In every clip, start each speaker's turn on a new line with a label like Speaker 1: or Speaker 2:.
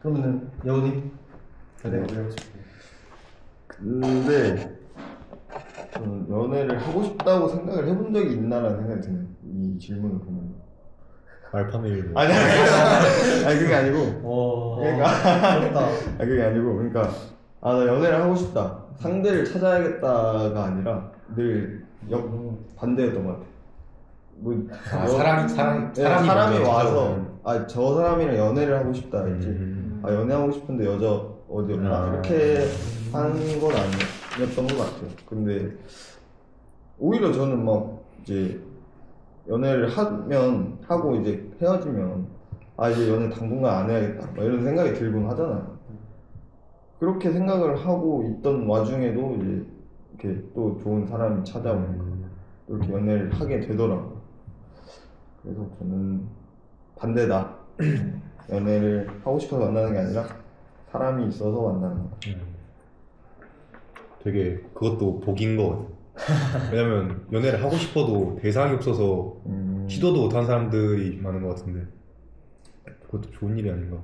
Speaker 1: 그러면은 여우님 연애 어디 하고 싶어요?
Speaker 2: 근데 저는 연애를 하고 싶다고 생각을 해본 적이 있나라는 생각이 드네요. 이 질문을 보면.
Speaker 3: 알파메일.
Speaker 2: 아니 그게 아니고. 그러니까
Speaker 1: 어렵다.
Speaker 2: 그게 아니고 그러니까 나 연애를 하고 싶다. 상대를 찾아야겠다가 아니라 늘 반대였던 것 같아. 뭐 사람이 와서 저 사람이랑 연애를 하고 싶다 했지. 연애하고 싶은데 여자 어디 없나 이렇게 한 건 아니었던 것 같아요. 근데 오히려 저는 막 이제 연애를 하고 이제 헤어지면 이제 연애 당분간 안 해야겠다 막 이런 생각이 들곤 하잖아요. 그렇게 생각을 하고 있던 와중에도 이제 이렇게 또 좋은 사람이 찾아오니까 또 이렇게 연애를 하게 되더라고요. 그래서 저는 반대다. 연애를 하고 싶어서 만나는 게 아니라 사람이 있어서 만나는 거.
Speaker 3: 되게 그것도 복인 것 같아. 왜냐면 연애를 하고 싶어도 대상이 없어서 시도도 못한 사람들이 많은 것 같은데 그것도 좋은 일이 아닌가.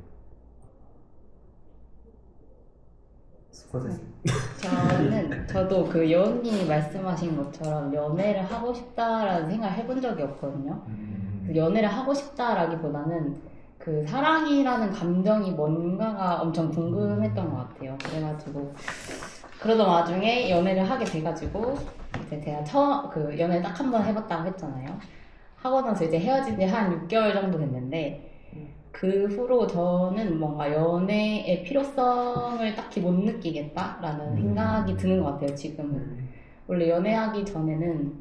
Speaker 4: 저도 그 여운님이 말씀하신 것처럼 연애를 하고 싶다라는 생각을 해본 적이 없거든요. 그 연애를 하고 싶다라기보다는 그 사랑이라는 감정이 뭔가가 엄청 궁금했던 것 같아요. 그래가지고 그러던 와중에 연애를 하게 돼가지고 이제 제가 그 연애를 딱 한 번 해봤다고 했잖아요. 하고 나서 이제 헤어진 지 한 6개월 정도 됐는데 그 후로 저는 뭔가 연애의 필요성을 딱히 못 느끼겠다라는 생각이 드는 것 같아요. 지금은 원래 연애하기 전에는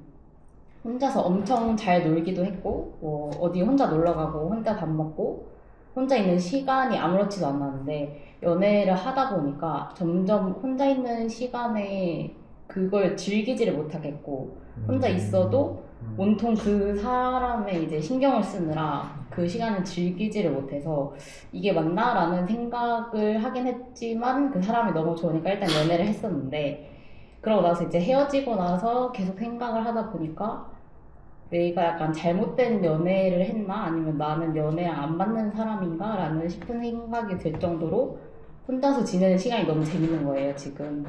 Speaker 4: 혼자서 엄청 잘 놀기도 했고 뭐 어디 혼자 놀러 가고 혼자 밥 먹고 혼자 있는 시간이 아무렇지도 않았는데 연애를 하다 보니까 점점 혼자 있는 시간에 그걸 즐기지를 못하겠고 혼자 있어도 온통 그 사람에 이제 신경을 쓰느라 그 시간을 즐기지를 못해서 이게 맞나? 라는 생각을 하긴 했지만 그 사람이 너무 좋으니까 일단 연애를 했었는데 그러고 나서 이제 헤어지고 나서 계속 생각을 하다 보니까 내가 약간 잘못된 연애를 했나? 아니면 나는 연애랑 안 맞는 사람인가? 라는 싶은 생각이 들 정도로 혼자서 지내는 시간이 너무 재밌는 거예요, 지금.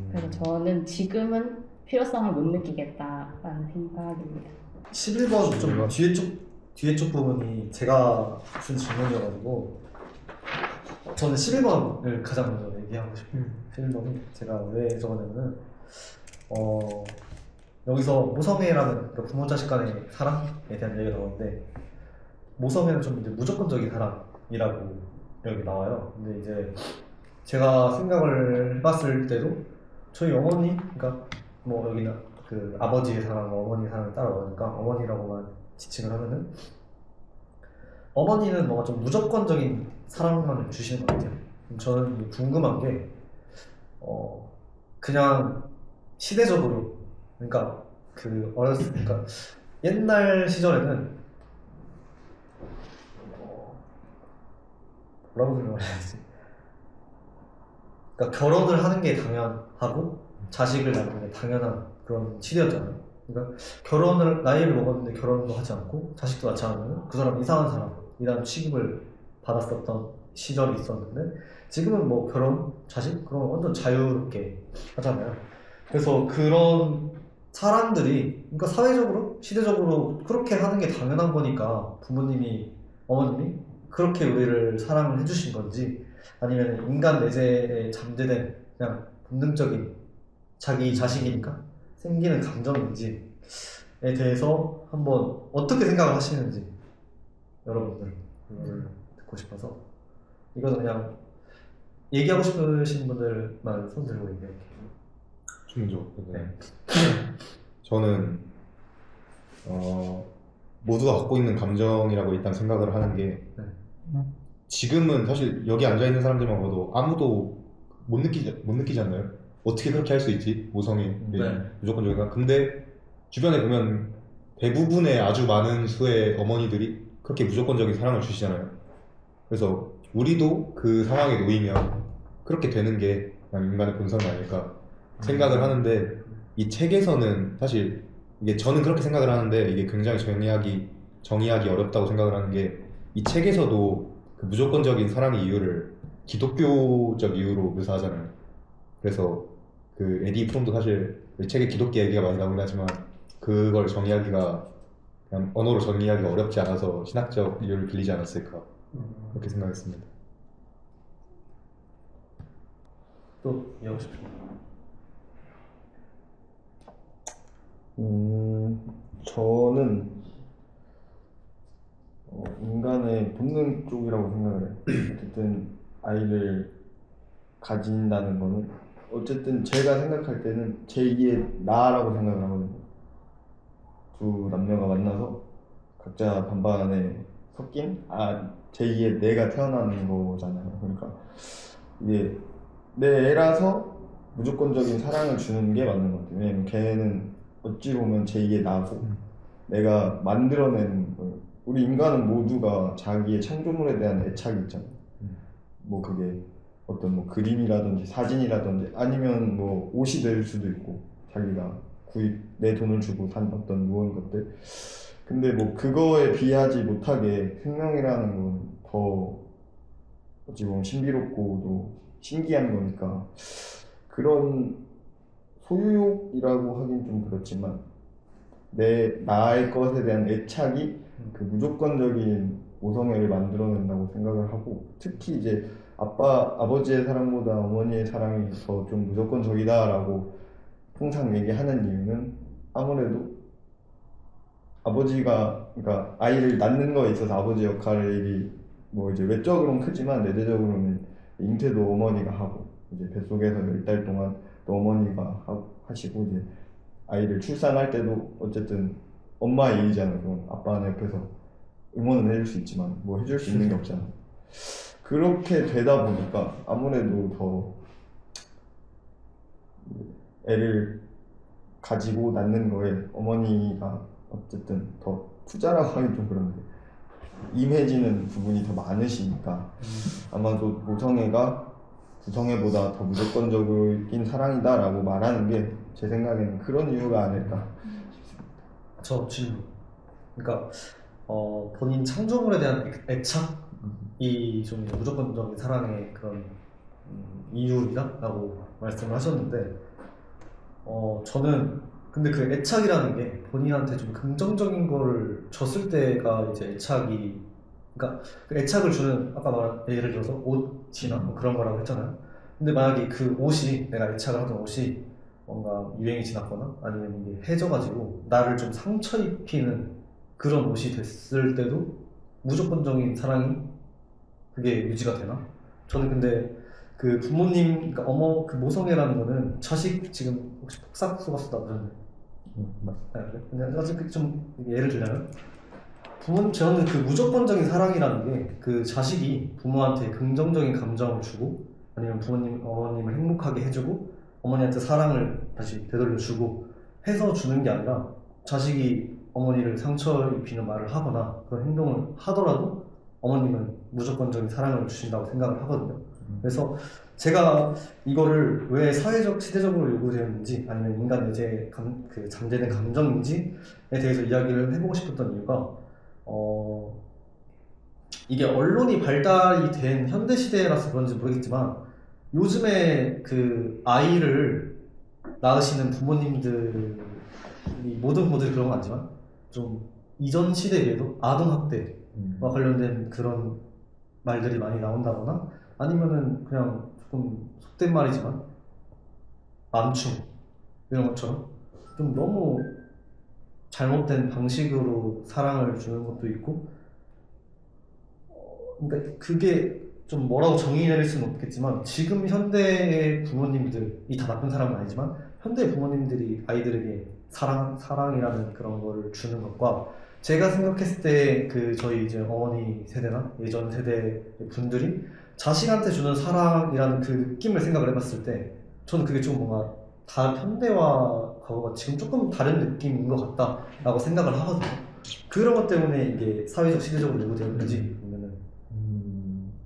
Speaker 4: 그래서 저는 지금은 필요성을 못 느끼겠다라는 생각입니다.
Speaker 1: 11번 좀 뒤에 쪽 부분이 제가 준 질문이어가지고 저는 11번을 가장 먼저 얘기하고 싶어요. 11번이 제가 왜 적었냐면은 여기서 모성애라는 그러니까 부모 자식 간의 사랑에 대한 얘기가 나오는데 모성애는 좀 이제 무조건적인 사랑이라고 여기 나와요. 근데 이제 제가 생각을 해봤을 때도 저희 어머니, 그러니까 뭐 여기는 그 아버지의 사랑, 어머니의 사랑을 따라오니까 어머니라고만 지칭을 하면은 어머니는 뭔가 좀 무조건적인 사랑만을 주시는 것 같아요. 저는 궁금한 게 그냥 시대적으로 그러니까 그 그러니까 옛날 시절에는 뭐라고 설명을 해야지? 그러니까 결혼을 하는 게 당연하고 자식을 낳는 게 당연한 그런 시대였잖아요. 그러니까 결혼을 나이를 먹었는데 결혼도 하지 않고 자식도 낳지 않으면 그 사람 이상한 사람이라는 취급을 받았었던 시절이 있었는데 지금은 뭐 결혼, 자식 그런 거 완전 자유롭게 하잖아요. 그래서 그런 사람들이 그러니까 사회적으로 시대적으로 그렇게 하는 게 당연한 거니까 부모님이 어머님이 그렇게 우리를 사랑을 해주신 건지 아니면 인간 내재에 잠재된 그냥 본능적인 자기 자식이니까 생기는 감정인지에 대해서 한번 어떻게 생각을 하시는지 여러분들 듣고 싶어서 이거는 그냥 얘기하고 싶으신 분들만 손 들고 얘기할게요.
Speaker 3: 먼저. 네. 저는 모두가 갖고 있는 감정이라고 일단 생각을 하는 게 지금은 사실 여기 앉아 있는 사람들만 봐도 아무도 못 느끼지 않나요? 어떻게 그렇게 할 수 있지? 모성애 무조건적인가? 근데 주변에 보면 대부분의 아주 많은 수의 어머니들이 그렇게 무조건적인 사랑을 주시잖아요. 그래서 우리도 그 상황에 놓이면 그렇게 되는 게 그냥 인간의 본성이 아닐까 생각을 하는데 이 책에서는 사실 이게 저는 그렇게 생각을 하는데 이게 굉장히 정의하기 어렵다고 생각을 하는 게 이 책에서도 그 무조건적인 사랑의 이유를 기독교적 이유로 묘사하잖아요. 그래서 그 에디 프롬도 사실 책에 기독교 얘기가 많이 나오긴 하지만 그걸 정의하기가 그냥 언어로 정의하기가 어렵지 않아서 신학적 이유를 빌리지 않았을까 그렇게 생각했습니다.
Speaker 1: 또 이해하고 싶습니다.
Speaker 2: 저는 인간의 본능 쪽이라고 생각을 해요. 어쨌든 아이를 가진다는 거는 어쨌든 제가 생각할 때는 제2의 나라고 생각을 하거든요. 두 남녀가 만나서 각자 반반에 섞인 제2의 내가 태어나는 거잖아요. 그러니까 이게 내 애라서 무조건적인 사랑을 주는 게 맞는 것 같아요. 왜냐면 걔는 어찌 보면 제2의 나고 내가 만들어낸 거예요. 우리 인간은 모두가 자기의 창조물에 대한 애착이 있잖아요. 뭐 그게 어떤 뭐 그림이라든지 사진이라든지 아니면 뭐 옷이 될 수도 있고 자기가 내 돈을 주고 산 어떤 무언 것들. 근데 뭐 그거에 비하지 못하게 생명이라는 건 더 어찌 보면 신비롭고도 신기한 거니까 그런 소유욕이라고 하긴 좀 그렇지만 나의 것에 대한 애착이 그 무조건적인 모성애를 만들어낸다고 생각을 하고 특히 이제 아버지의 사랑보다 어머니의 사랑이 더 좀 무조건적이다라고 항상 얘기하는 이유는 아무래도 아버지가 그러니까 아이를 낳는 거에 있어서 아버지 역할이 뭐 이제 외적으로는 크지만 내재적으로는 잉태도 어머니가 하고 이제 뱃속에서 10달 동안 또 어머니가 하시고 이제 아이를 출산할 때도 어쨌든 엄마의 일이잖아요. 그건 아빠는 옆에서 응원은 해줄 수 있지만 뭐 해줄 수 있는 게 없잖아. 그렇게 되다 보니까 아무래도 더 애를 가지고 낳는 거에 어머니가 어쨌든 더 투자라고 하긴 좀 그런데 임해지는 부분이 더 많으시니까 아마도 모성애가 구성애보다 더 무조건적인 사랑이다라고 말하는 게 제 생각에는 그런 이유가 아닐까 싶습니다.
Speaker 1: 저 질문. 그러니까 본인 창조물에 대한 애착이 좀 무조건적인 사랑의 그런 이유이다라고 말씀을 하셨는데 저는 근데 그 애착이라는 게 본인한테 좀 긍정적인 거를 줬을 때가 이제 애착이 그러니까 그 애착을 주는 아까 말한 예를 들어서 옷이나 뭐 그런 거라고 했잖아요. 근데 만약에 그 옷이 내가 애착을 하던 옷이 뭔가 유행이 지났거나 아니면 이게 해져가지고 나를 좀 상처 입히는 그런 옷이 됐을 때도 무조건적인 사랑이 그게 유지가 되나? 저는 근데 그 부모님, 그러니까 그 모성애라는 거는 자식 지금 혹시 폭삭 속았다 그러는데 맞아요. 근데 아직 좀 예를 들자면 저는 그 무조건적인 사랑이라는 게 그 자식이 부모한테 긍정적인 감정을 주고 아니면 어머님을 행복하게 해주고 어머니한테 사랑을 다시 되돌려주고 해서 주는 게 아니라 자식이 어머니를 상처 입히는 말을 하거나 그런 행동을 하더라도 어머님은 무조건적인 사랑을 주신다고 생각을 하거든요. 그래서 제가 이거를 왜 사회적, 시대적으로 요구되었는지 아니면 인간 내재 그 잠재된 감정인지에 대해서 이야기를 해보고 싶었던 이유가 이게 언론이 발달이 된 현대 시대라서 그런지 모르겠지만 요즘에 그 아이를 낳으시는 부모님들이 모든 부모들이 그런 건 아니지만 좀 이전 시대에 비해도 아동학대와 관련된 그런 말들이 많이 나온다거나 아니면은 그냥 조금 속된 말이지만 맘충 이런 것처럼 좀 너무 잘못된 방식으로 사랑을 주는 것도 있고 그러니까 그게 좀 뭐라고 정의 내릴 수는 없겠지만 지금 현대의 부모님들이 다 나쁜 사람은 아니지만 현대 부모님들이 아이들에게 사랑이라는 그런 거를 주는 것과 제가 생각했을 때 그 저희 이제 어머니 세대나 예전 세대 분들이 자식한테 주는 사랑이라는 그 느낌을 생각을 해봤을 때 저는 그게 좀 뭔가 현대와 과거가 지금 조금 다른 느낌인 것 같다라고 생각을 하거든요. 그런 것 때문에 이게 사회적 시대적으로 요구되는지 아니면은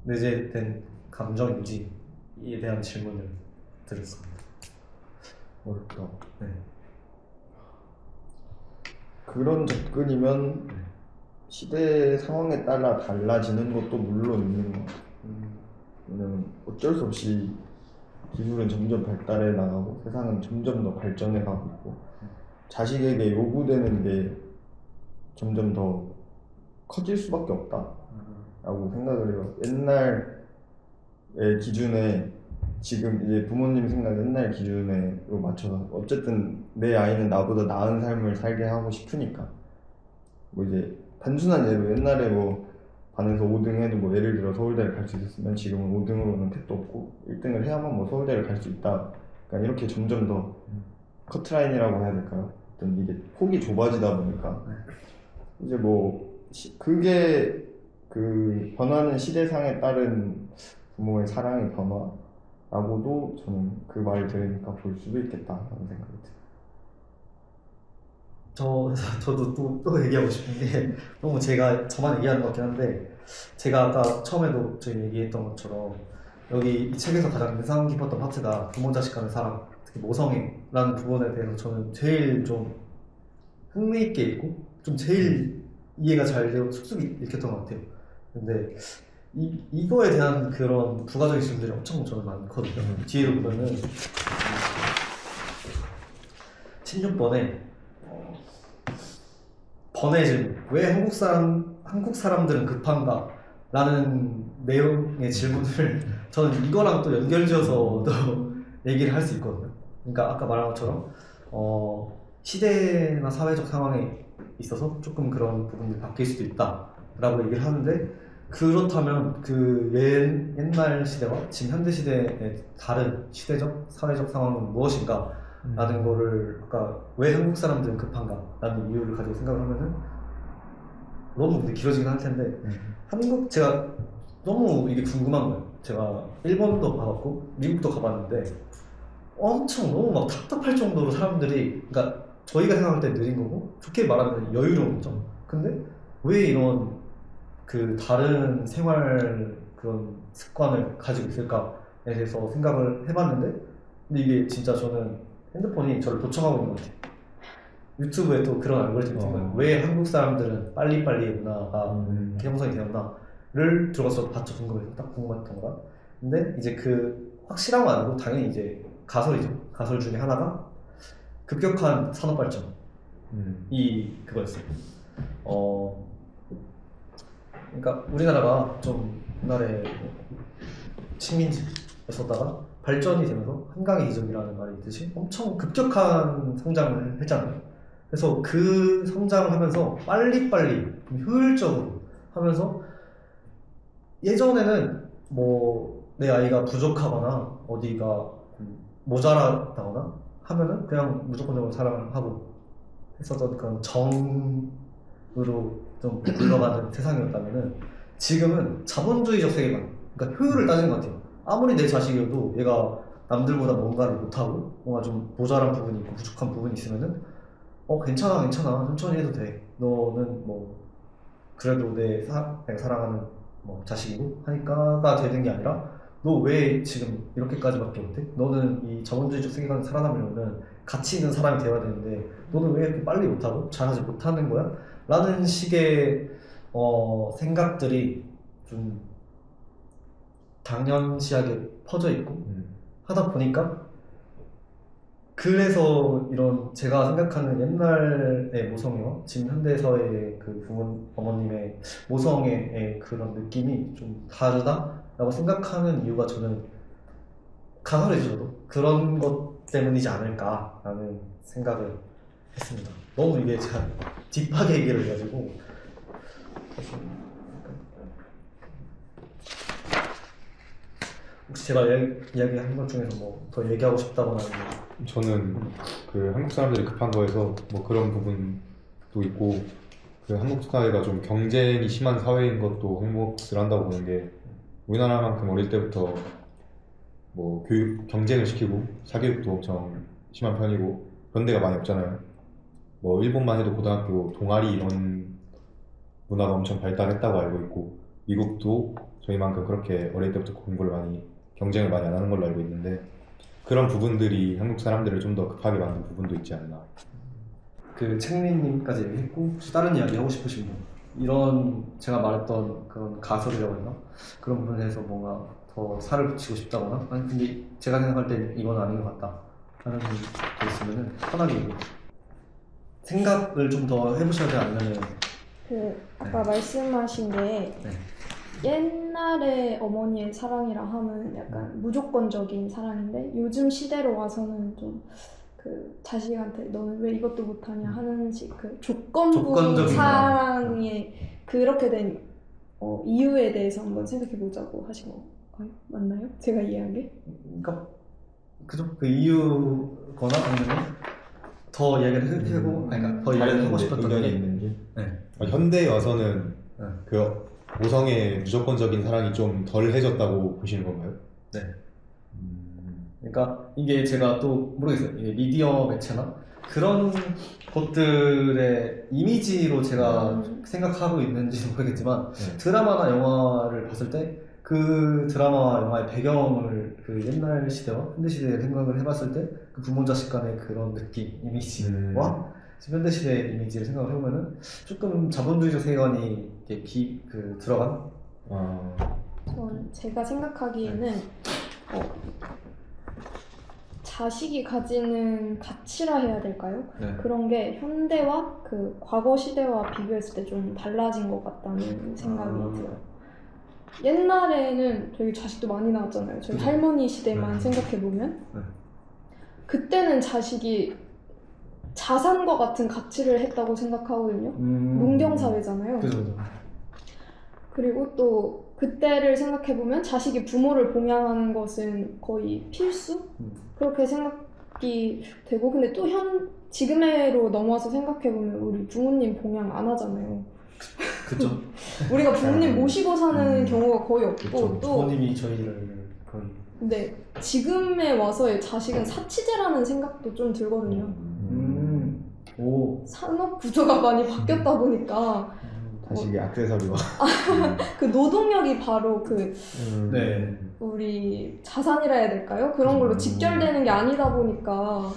Speaker 1: 내재된 감정인지에 대한 질문을 드렸습니다.
Speaker 2: 어렵다.
Speaker 1: 네.
Speaker 2: 그런 접근이면 시대 상황에 따라 달라지는 것도 물론 있는 것 같아요. 왜냐면 어쩔 수 없이 기술은 점점 발달해 나가고 세상은 점점 더 발전해 가고 있고 자식에게 요구되는 게 점점 더 커질 수밖에 없다라고 생각을 해요. 옛날의 기준에 지금 이제 부모님 생각 옛날 기준으로 맞춰서 어쨌든 내 아이는 나보다 나은 삶을 살게 하고 싶으니까 뭐 이제 단순한 예로 옛날에 뭐 반에서 5등 해도 뭐 예를 들어 서울대를 갈 수 있었으면 지금은 5등으로는 택도 없고 1등을 해야만 뭐 서울대를 갈 수 있다. 그러니까 이렇게 점점 더 커트라인이라고 해야 될까요? 어떤 이게 폭이 좁아지다 보니까 이제 뭐 그게 그 변하는 시대상에 따른 부모의 사랑의 변화라고도 저는 그 말을 들으니까 볼 수도 있겠다라는 생각이 들어요.
Speaker 1: 저도 또 얘기하고 싶은 게 너무 저만 얘기하는 것 같긴 한데 제가 아까 처음에도 저희 얘기했던 것처럼 여기 이 책에서 가장 인상 깊었던 파트가 부모 자식 간의 사랑, 특히 모성애라는 부분에 대해서 저는 제일 좀 흥미있게 읽고 좀 제일 이해가 잘 되고 쑥쑥 읽혔던 것 같아요. 근데 이거에 대한 그런 부가적인 질문들이 엄청 저는 많거든요. 뒤에로 보면은 16번에 번외 질문, 왜 한국 사람들은 급한가? 라는 내용의 질문을 저는 이거랑 또 연결지어서 또 얘기를 할 수 있거든요. 그러니까 아까 말한 것처럼 시대나 사회적 상황에 있어서 조금 그런 부분들이 바뀔 수도 있다 라고 얘기를 하는데 그렇다면 그 옛날 시대와 지금 현대 시대의 다른 시대적, 사회적 상황은 무엇인가? 라는 거를 아까 왜 한국 사람들은 급한가? 라는 이유를 가지고 생각을 하면은 너무 근데 길어지긴 할 텐데 제가 너무 이게 궁금한 거예요. 제가 일본도 가봤고 미국도 가봤는데 엄청 너무 막 답답할 정도로 사람들이 그러니까 저희가 생각할 때 느린 거고 좋게 말하면 여유로운 거죠. 근데 왜 이런 그 다른 생활 그런 습관을 가지고 있을까에 대해서 생각을 해봤는데 근데 이게 진짜 저는 핸드폰이 저를 도청하고 있는 것 같아요. 유튜브에 또 그런 알고리즘이 생겨요. 왜 한국 사람들은 빨리빨리 문화가 이렇게 형성이 되었나를 들어가서 봤죠. 궁금해서 딱 궁금했던 거라. 근데 이제 그 확실한 건 아니고 당연히 이제 가설이죠. 가설 중에 하나가 급격한 산업 발전이 그거였어요. 그러니까 우리나라가 좀 옛날에 식민지였었다가 발전이 되면서 한강의 이적이라는 말이 있듯이 엄청 급격한 성장을 했잖아요. 그래서 그 성장을 하면서 빨리빨리 효율적으로 하면서 예전에는 뭐 내 아이가 부족하거나 어디가 모자라다거나 하면은 그냥 무조건적으로 사랑을 하고 했었던 그런 정으로 좀 굴러가는 세상이었다면은 지금은 자본주의적 세계관, 그러니까 효율을 따지는 것 같아요. 아무리 내 자식이어도 얘가 남들보다 뭔가를 못하고 뭔가 좀 모자란 부분이 있고 부족한 부분이 있으면은 괜찮아 천천히 해도 돼. 너는 뭐 그래도 내가 사랑하는 뭐 자식이고 하니까가 되는 게 아니라 너 왜 지금 이렇게까지밖에 못해? 너는 이 자본주의적 세계관에 살아남으려면 가치 있는 사람이 되어야 되는데 너는 왜 이렇게 빨리 못하고 잘하지 못하는 거야? 라는 식의 생각들이 좀 당연시하게 퍼져 있고 하다 보니까 그래서 이런 제가 생각하는 옛날의 모성애와 지금 현대사회의 그 어머님의 모성애의 그런 느낌이 좀 다르다라고 생각하는 이유가 저는 가설이죠. 그런 것 때문이지 않을까라는 생각을 했습니다. 너무 이게 제가 딥하게 얘기를 해가지고 혹시 제가 이야기한 것 중에서 뭐 더 얘기하고 싶다거나
Speaker 3: 저는 그 한국 사람들이 급한 거에서 뭐 그런 부분도 있고 그 한국 사회가 좀 경쟁이 심한 사회인 것도 한몫을 한다고 보는 게 우리나라만큼 어릴 때부터 뭐 경쟁을 시키고 사교육도 엄청 심한 편이고 그런 데가 많이 없잖아요. 뭐 일본만 해도 고등학교 동아리 이런 문화가 엄청 발달했다고 알고 있고 미국도 저희만큼 그렇게 어릴 때부터 경쟁을 많이 안 하는 걸로 알고 있는데 그런 부분들이 한국 사람들을 좀 더 급하게 만든 부분도 있지 않나.
Speaker 1: 그 책님까지 얘기했고 혹시 다른 이야기 하고 싶으신 분 이런 제가 말했던 그런 가설이라고 했나? 그런 부분에 대해서 뭔가 더 살을 붙이고 싶다거나 아니 근데 제가 생각할 때 이건 아닌 것 같다 하는 게 있으면은 편하게 얘기해요. 생각을 좀 더 해보셔야 돼 아니면은
Speaker 5: 그 아까 말씀하신 게
Speaker 1: 네.
Speaker 5: 옛날에 어머니의 사랑이라 하면 약간 무조건적인 사랑인데 요즘 시대로 와서는 좀 그 자식한테 너는 왜 이것도 못하냐 하는 식 그 조건부
Speaker 1: 조건적인
Speaker 5: 사랑의 그렇게 된 이유에 대해서 한번 생각해 보자고 하신 거 맞나요? 제가 이해한 게?
Speaker 1: 그러니까 그죠? 그 이유거나 아니면 더 이야기를 해보고 그러니까 더 이야기를 하고 싶었던
Speaker 2: 의견이
Speaker 1: 게
Speaker 2: 있는 게
Speaker 3: 현대에 와서는
Speaker 1: 네.
Speaker 3: 그 모성의 무조건적인 사랑이 좀 덜해졌다고 보시는 건가요?
Speaker 1: 네. 그러니까 이게 제가 또 모르겠어요. 이게 미디어 매체나 그런 것들의 이미지로 제가 생각하고 있는지는 모르겠지만 드라마나 영화를 봤을 때 그 드라마와 영화의 배경을 그 옛날 시대와 현대 시대에 생각을 해봤을 때 그 부모 자식 간의 그런 느낌, 이미지와 지금 현대 시대의 이미지를 생각을 해보면은 조금 자본주의적 세계관이 이렇게 들어간
Speaker 5: 제가 생각하기에는 자식이 가지는 가치라 해야 될까요?
Speaker 1: 네.
Speaker 5: 그런 게 현대와 그 과거 시대와 비교했을 때 좀 달라진 것 같다는 생각이 들어요. 옛날에는 저희 자식도 많이 나왔잖아요. 저희
Speaker 1: 그죠.
Speaker 5: 할머니 시대만
Speaker 1: 네.
Speaker 5: 생각해보면
Speaker 1: 네.
Speaker 5: 그때는 자식이 자산과 같은 가치를 했다고 생각하거든요. 농경사회잖아요.
Speaker 1: 그죠.
Speaker 5: 그리고 또 그때를 생각해보면 자식이 부모를 봉양하는 것은 거의 필수? 그렇게 생각이 되고 근데 또 지금으로 넘어와서 생각해보면 우리 부모님 봉양 안 하잖아요.
Speaker 1: 그죠.
Speaker 5: 우리가 부모님 모시고 사는 경우가 거의 없고
Speaker 1: 그쵸.
Speaker 5: 또
Speaker 1: 부모님이 저희를 거의
Speaker 5: 근데 지금에 와서의 자식은 사치제라는 생각도 좀 들거든요.
Speaker 1: 오.
Speaker 5: 산업 구조가 많이 바뀌었다 보니까
Speaker 2: 자식이 액세서리와
Speaker 5: 그 노동력이 바로 그
Speaker 1: 네.
Speaker 5: 우리 자산이라 해야 될까요? 그런 걸로 직결되는 게 아니다 보니까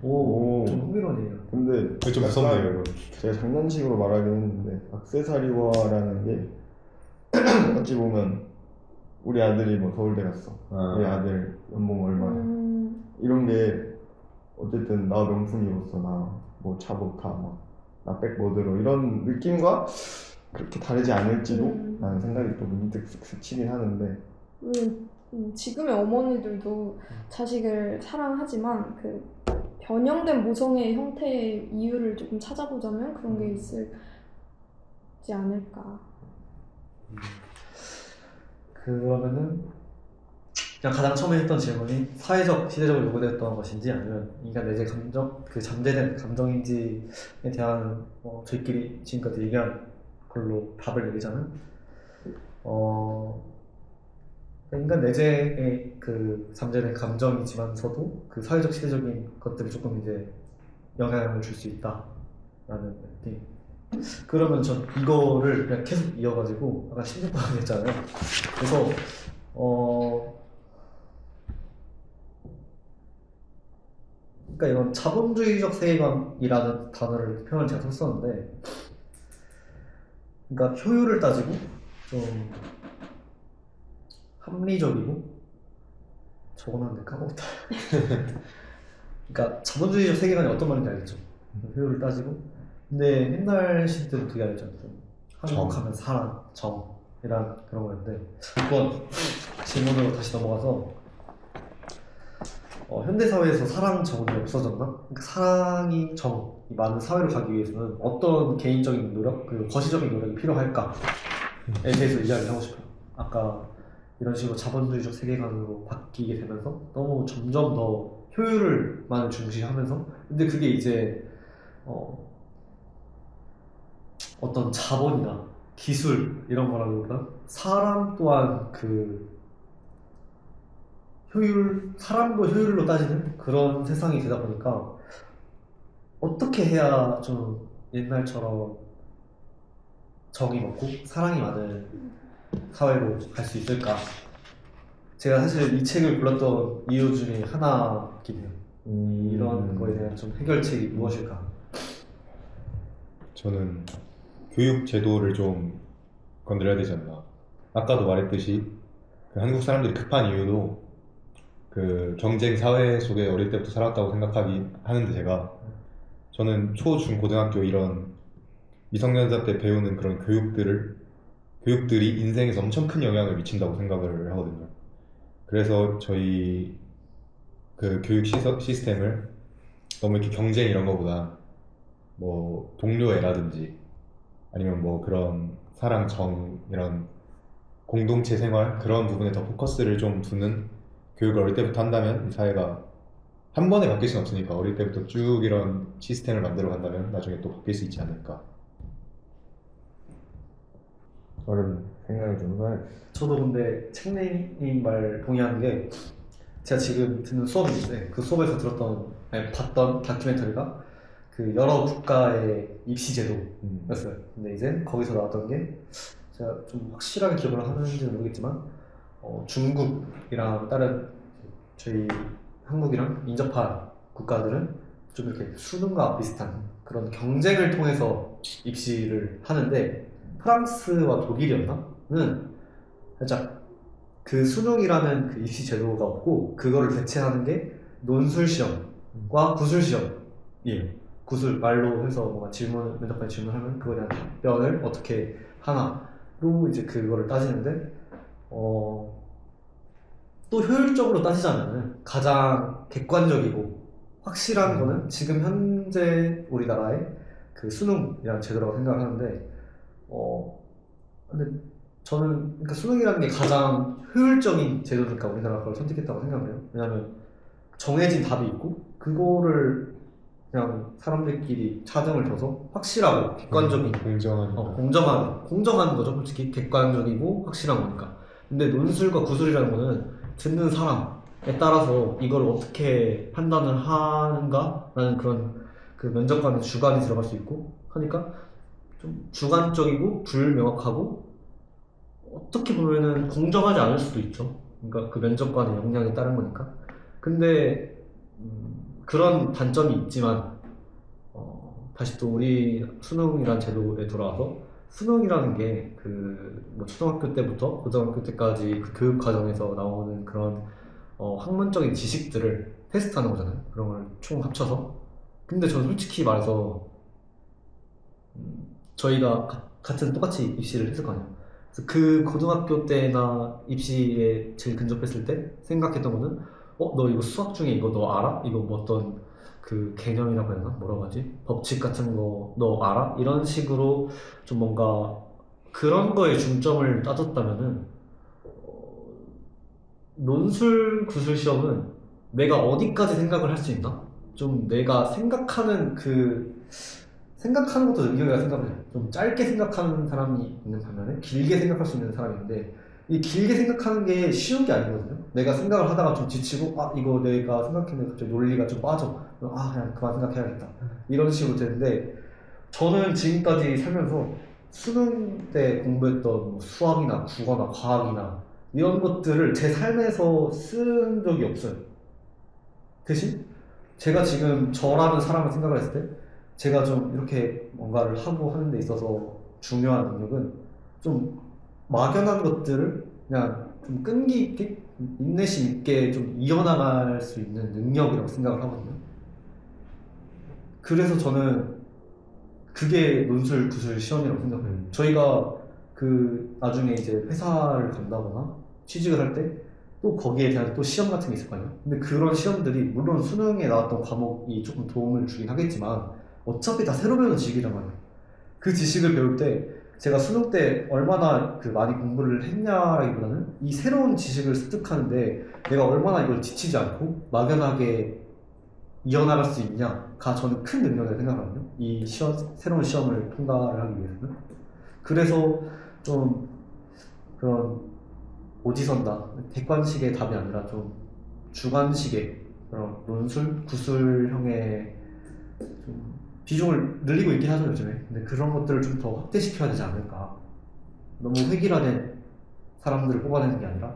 Speaker 1: 오. 좀 흥미로워요.
Speaker 2: 근데
Speaker 3: 좀 무섭네요, 이거.
Speaker 2: 제가 장난식으로 말하긴 했는데 액세서리화라는 게 어찌 보면 우리 아들이 뭐 서울대 갔어. 우리 아들 연봉 얼마야. 이런 게 어쨌든 나 명품 입었어. 나 뭐 차 못 타. 나 백 뭐 들어. 이런 느낌과 그렇게 다르지 않을지도 라는 생각이 또 문득 스치긴 하는데
Speaker 5: 지금의 어머니들도 자식을 사랑하지만 그 변형된 모성의 형태의 이유를 조금 찾아보자면 그런 게 있을지 않을까.
Speaker 1: 그러면은 그냥 가장 처음에 했던 질문이 사회적, 시대적으로 요구됐던 것인지 아니면 인간 내재 감정, 그 잠재된 감정인지에 대한 저희끼리 지금까지 얘기한 걸로 답을 내리자면 인간 내재의 그 잠재된 감정이지만서도 그 사회적, 시대적인 것들이 조금 이제 영향을 줄 수 있다라는 느낌. 그러면 전 이거를 그냥 계속 이어가지고 아까 16번 했잖아요. 그래서 그러니까 이건 자본주의적 세계관이라는 단어를 표현을 제가 썼었는데, 그러니까 효율을 따지고 좀 합리적이고 적어놨는데 까먹었다. 그러니까 자본주의적 세계관이 어떤 말인지 알겠죠? 효율을 따지고. 근데 옛날 시대 때도 그게 알겠잖아요. 한국하면 사랑, 정이란 그런 거였는데 6번 질문으로 다시 넘어가서 현대사회에서 사랑, 정이 없어졌나? 그러니까 사랑이 정이 많은 사회로 가기 위해서는 어떤 개인적인 노력, 그리고 거시적인 노력이 필요할까에 대해서 이야기를 하고 싶어요. 아까 이런 식으로 자본주의적 세계관으로 바뀌게 되면서 너무 점점 더 효율을만 중시하면서 근데 그게 이제 어떤 자본이나 기술 이런 거라기보다 사람 또한 그 사람도 효율로 따지는 그런 세상이 되다 보니까 어떻게 해야 좀 옛날처럼 정이 먹고 사랑이 많은 사회로 갈 수 있을까? 제가 사실 이 책을 골랐던 이유 중에 하나긴 해요. 이런 거에 대한 좀 해결책이 무엇일까?
Speaker 3: 저는 교육 제도를 좀 건드려야 되지 않나. 아까도 말했듯이 그 한국 사람들이 급한 이유도 그 경쟁 사회 속에 어릴 때부터 살았다고 하는데 저는 초, 중, 고등학교 이런 미성년자 때 배우는 그런 교육들이 인생에서 엄청 큰 영향을 미친다고 생각을 하거든요. 그래서 저희 그 교육 시스템을 너무 이렇게 경쟁 이런 거보다 뭐 동료애라든지 아니면 뭐 그런 사랑, 정 이런 공동체 생활 그런 부분에 더 포커스를 좀 두는 교육을 어릴 때부터 한다면 이 사회가 한 번에 바뀔 수는 없으니까 어릴 때부터 쭉 이런 시스템을 만들어 간다면 나중에 또 바뀔 수 있지 않을까.
Speaker 2: 어른 생각을 좀 해봐야겠어.
Speaker 1: 저도 근데 책내님 말 동의하는 게 제가 지금 듣는 수업이 있는데 그 수업에서 봤던 다큐멘터리가 그 여러 국가의 입시 제도였어요. 근데 이제 거기서 나왔던 게 제가 좀 확실하게 기억을 하는지는 모르겠지만 중국이랑 다른 저희 한국이랑 인접한 국가들은 좀 이렇게 수능과 비슷한 그런 경쟁을 통해서 입시를 하는데 프랑스와 독일이었나는 살짝 그 수능이라는 그 입시 제도가 없고 그거를 대체하는 게 논술 시험과 구술 시험이에요. 구술 말로 해서 뭔가 면접관이 질문하면 그거에 대한 답변을 어떻게 하나로 이제 그거를 따지는데 또 효율적으로 따지자면 가장 객관적이고 확실한 거는 지금 현재 우리나라의 그 수능이라는 제도라고 생각을 하는데 근데 저는 그러니까 수능이라는 게 가장 효율적인 제도니까 우리나라가 그걸 선택했다고 생각을 해요. 왜냐하면 정해진 답이 있고 그거를 그냥 사람들끼리 차등을 둬서 확실하고 객관적인 공정한 거죠. 솔직히 객관적이고 확실한 거니까. 근데 논술과 구술이라는 거는 듣는 사람에 따라서 이걸 어떻게 판단을 하는가라는 그런 그 면접관의 주관이 들어갈 수 있고 하니까 좀 주관적이고 불명확하고 어떻게 보면은 공정하지 않을 수도 있죠. 그러니까 그 면접관의 역량에 따른 거니까. 근데 그런 단점이 있지만 다시 또 우리 수능이라는 제도에 돌아와서 수능이라는 게 그 뭐 초등학교 때부터 고등학교 때까지 그 교육 과정에서 나오는 그런 학문적인 지식들을 테스트하는 거잖아요. 그런 걸 총 합쳐서. 근데 저는 솔직히 말해서 저희가 같은 똑같이 입시를 했을 거 아니에요. 그래서 그 고등학교 때나 입시에 제일 근접했을 때 생각했던 거는 너 이거 수학 중에 이거 너 알아? 이거 뭐 어떤 그 개념이라고 해야 되나? 뭐라고 하지? 법칙 같은 거 너 알아? 이런 식으로 좀 뭔가 그런 거에 중점을 따졌다면은 논술 구술 시험은 내가 어디까지 생각을 할 수 있나? 좀 내가 생각하는 것도 능력이라 생각을 해요. 좀 짧게 생각하는 사람이 있는 반면에 길게 생각할 수 있는 사람이 있는데 이 길게 생각하는 게 쉬운 게 아니거든요. 내가 생각을 하다가 좀 지치고 이거 내가 생각했는데 갑자기 논리가 좀 빠져. 그냥 그만 생각해야겠다. 이런 식으로 되는데 저는 지금까지 살면서 수능 때 공부했던 뭐 수학이나 국어나 과학이나 이런 것들을 제 삶에서 쓴 적이 없어요. 대신 제가 지금 저라는 사람을 생각을 했을 때 제가 좀 이렇게 뭔가를 하고 하는 데 있어서 중요한 능력은 좀 막연한 것들을 그냥 좀 끈기 있게 인내심 있게 좀 이어나갈 수 있는 능력이라고 생각을 하거든요. 그래서 저는 그게 논술 구술 시험이라고 생각해요. 저희가 그 나중에 이제 회사를 간다거나 취직을 할 때 또 거기에 대한 또 시험 같은 게 있을 거 아니에요. 근데 그런 시험들이 물론 수능에 나왔던 과목이 조금 도움을 주긴 하겠지만 어차피 다 새로 배우는 지식이란 말이에요. 그 지식을 배울 때 제가 수능 때 얼마나 그 많이 공부를 했냐라기보다는 이 새로운 지식을 습득하는데 내가 얼마나 이걸 지치지 않고 막연하게 이어나갈 수 있냐가 저는 큰 능력이라고 생각하거든요. 이 새로운 시험을 통과를 하기 위해서는. 그래서 좀 그런 오지선다, 객관식의 답이 아니라 좀 주관식의 그런 논술, 구술형의 좀 비중을 늘리고 있긴 하죠 요즘에. 근데 그런 것들을 좀 더 확대시켜야 되지 않을까. 너무 획일화된 사람들을 뽑아내는 게 아니라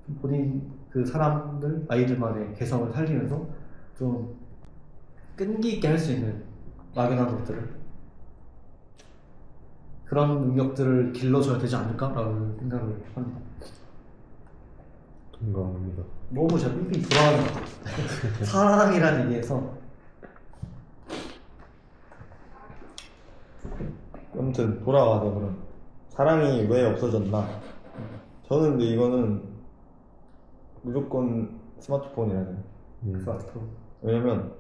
Speaker 1: 좀 본인 그 사람들, 아이들만의 개성을 살리면서 좀 끈기 있게 할 수 있는 막연한 것들을 그런 능력들을 길러줘야 되지 않을까라는 생각을 합니다.
Speaker 3: 공감합니다.
Speaker 1: 너무 제가 빙빙 돌아가는 것 같아요. 사랑이라는 얘기에서
Speaker 2: 아무튼 돌아와서 그럼 사랑이 왜 없어졌나? 저는 근데 이거는 무조건 스마트폰이라 생각해요.
Speaker 1: 스마트폰.
Speaker 2: 왜냐면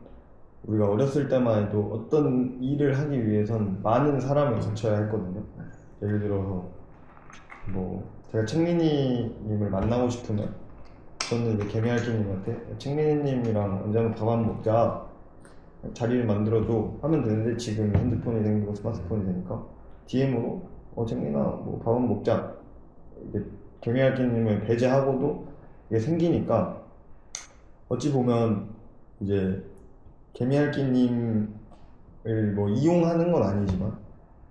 Speaker 2: 우리가 어렸을 때만 해도 어떤 일을 하기 위해선 많은 사람을 거쳐야 했거든요. 예를 들어서 뭐 제가 책민이님을 만나고 싶으면 저는 이제 개미할기님한테 책민이님이랑 언제 한번 밥 한번 먹자, 자리를 만들어줘 하면 되는데 지금 핸드폰이 생기고 스마트폰이 되니까 DM으로 책민아 뭐 밥 한번 먹자, 이게 개미할기님을 배제하고도 이게 생기니까 어찌 보면 이제 개미할기님을 뭐 이용하는 건 아니지만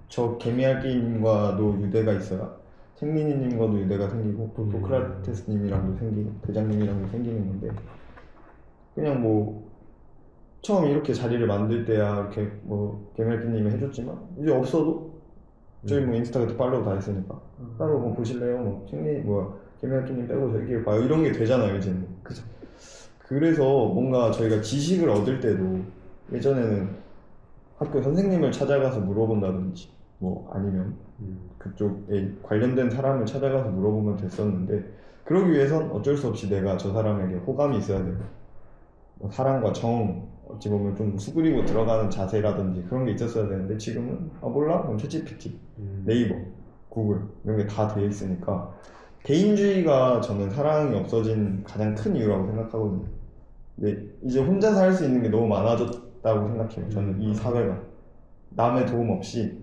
Speaker 2: 저 개미할기님과도 유대가 있어야 책민이님과도 유대가 생기고 또 소크라테스님이랑도 생기고 대장님이랑도 생기는 건데, 그냥 뭐 처음 이렇게 자리를 만들 때야 이렇게 뭐 개미할기님이 해줬지만 이제 없어도 저희 뭐 인스타 같은 팔로우 다 했으니까 따로 뭐 보실래요? 뭐 책민 뭐야 개미할기님 빼고 저기 봐요 이런 게 되잖아요 이제는.
Speaker 1: 그죠.
Speaker 2: 그래서 뭔가 저희가 지식을 얻을 때도 예전에는 학교 선생님을 찾아가서 물어본다든지 뭐 아니면 그쪽에 관련된 사람을 찾아가서 물어보면 됐었는데, 그러기 위해선 어쩔 수 없이 내가 저 사람에게 호감이 있어야 되고 뭐 사랑과 정, 어찌 보면 좀 수그리고 들어가는 자세라든지 그런 게 있었어야 되는데 지금은 몰라? 그럼 챗GPT, 네이버, 구글 이런 게 다 돼 있으니까 개인주의가 저는 사랑이 없어진 가장 큰 이유라고 생각하거든요. 근데 이제 혼자서 할 수 있는 게 너무 많아졌다고 생각해요. 저는 이 사회가 남의 도움 없이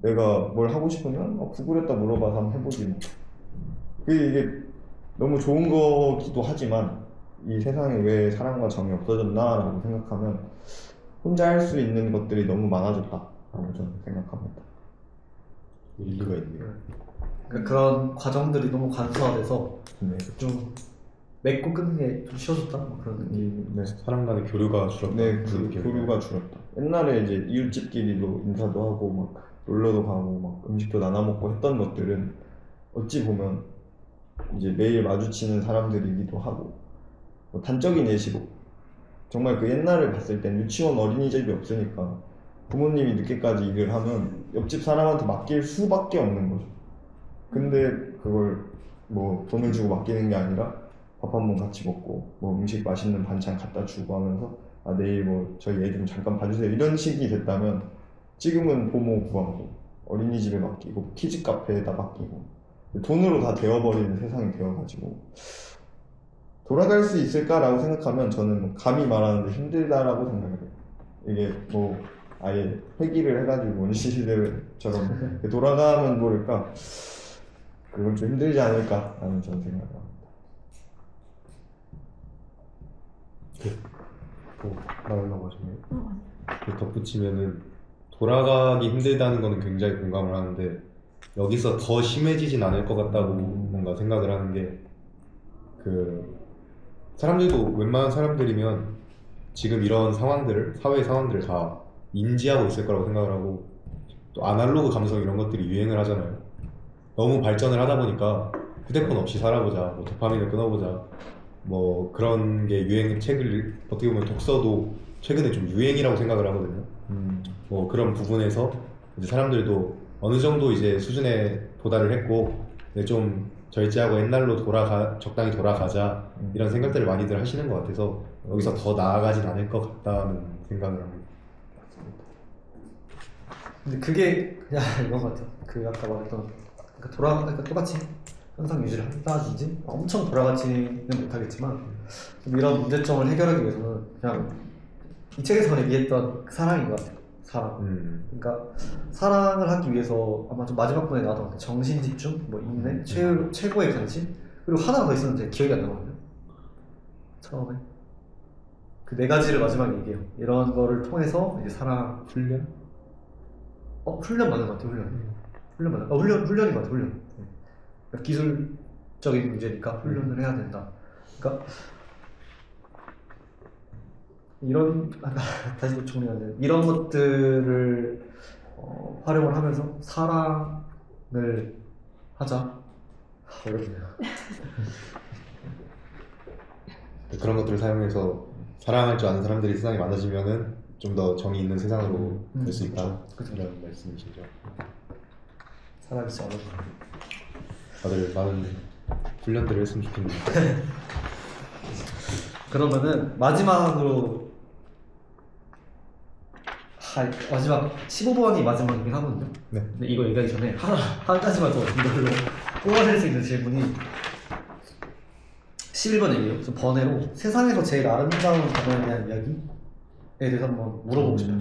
Speaker 2: 내가 뭘 하고 싶으면 구글에다 물어봐서 한번 해보지 뭐. 이게 너무 좋은 거기도 하지만 이 세상에 왜 사랑과 정이 없어졌나 라고 생각하면 혼자 할 수 있는 것들이 너무 많아졌다라고 저는 생각합니다.
Speaker 3: 일리가 있네요.
Speaker 1: 그러니까 그런 과정들이 너무 간소화돼서
Speaker 2: 네.
Speaker 1: 좀 맺고 끊는 게 좀 쉬워졌다 뭐 그런 느낌.
Speaker 2: 네.
Speaker 3: 사람 간의 교류가 줄었다.
Speaker 2: 네,
Speaker 3: 그런 느낌이네요.
Speaker 2: 교류가 줄었다. 옛날에 이제 이웃집끼리도 인사도 하고 막 놀러도 가고 막 음식도 나눠 먹고 했던 것들은 어찌 보면 이제 매일 마주치는 사람들이기도 하고 뭐 단적인 예시로 정말 그 옛날을 봤을 땐 유치원 어린이집이 없으니까 부모님이 늦게까지 일을 하면 옆집 사람한테 맡길 수밖에 없는 거죠. 근데 그걸 뭐 돈을 주고 맡기는 게 아니라 밥 한 번 같이 먹고 뭐 음식 맛있는 반찬 갖다 주고 하면서 아 내일 뭐 저희 애 좀 잠깐 봐주세요 이런 식이 됐다면, 지금은 부모 구하고 어린이집에 맡기고 키즈 카페에다 맡기고 돈으로 다 되어버리는 세상이 되어가지고 돌아갈 수 있을까라고 생각하면 저는 감히 말하는데 힘들다라고 생각해요. 이게 뭐 아예 회귀를 해가지고 원시시대처럼 돌아가면 모를까 그건 좀 힘들지 않을까라는 저는 생각합니다.
Speaker 3: 나오려고 하시네요. 그 덧붙이면은 돌아가기 힘들다는 거는 굉장히 공감을 하는데 여기서 더 심해지진 않을 것 같다고 뭔가 생각을 하는 게, 그 사람들도 웬만한 사람들이면 지금 이런 상황들을, 사회의 상황들을 다 인지하고 있을 거라고 생각을 하고, 또 아날로그 감성 이런 것들이 유행을 하잖아요. 너무 발전을 하다 보니까 휴대폰 없이 살아보자, 뭐 도파민을 끊어보자, 뭐 그런 게 유행, 책을 어떻게 보면 독서도 최근에 좀 유행이라고 생각을 하거든요. 뭐 그런 부분에서 이제 사람들도 어느 정도 이제 수준에 도달을 했고 이제 좀 절제하고 옛날로 적당히 돌아가자 이런 생각들을 많이들 하시는 것 같아서 여기서 더 나아가진 않을 것 같다는 생각을 합니다.
Speaker 1: 근데 그게 그냥 이건 것 같아요. 그 아까 말했던 그러니까 똑같이 현상 유지를 한다든지 엄청 돌아가지는 못하겠지만 좀 이런 문제점을 해결하기 위해서는 그냥 이 책에서 얘기했던 그 사랑인 것 같아요. 사랑. 그러니까 사랑을 하기 위해서 아마 좀 마지막 분에 나왔던 것 같아요. 정신 집중, 뭐 인내, 최고의 관심, 그리고 하나가 더 있었는데 기억이 안 나거든요. 처음에 그 네 가지를 마지막에 얘기해요. 이런 거를 통해서 이제 사랑
Speaker 3: 훈련?
Speaker 1: 훈련 맞는 것 같아요. 훈련인 것 같아요. 훈련. 네. 그러니까 기술적인 문제니까 훈련을 해야 된다. 그러니까 이런 다시 또 정리하는데 이런 것들을 활용을 하면서 사랑을 하자. 어렵네요.
Speaker 3: 그런 것들을 사용해서 사랑할 줄 아는 사람들이 세상에 많아지면은 좀 더 정이 있는 세상으로 될 수 있다. 그런 말씀이시죠.
Speaker 1: 사랑이지 않아도
Speaker 3: 다들 많은 훈련들을 했으면 좋겠네요.
Speaker 1: 그러면은 마지막으로 마지막 15번이 마지막이긴 하거든요.
Speaker 3: 네.
Speaker 1: 근데 이거 얘기하기 전에 한 가지만 더 이걸로 뽑아낼 수 있는 질문이 11번 얘기예요. 좀 번외로 세상에서 제일 아름다운 단어에 대한 이야기에 대해서 한번 물어보고 싶어요.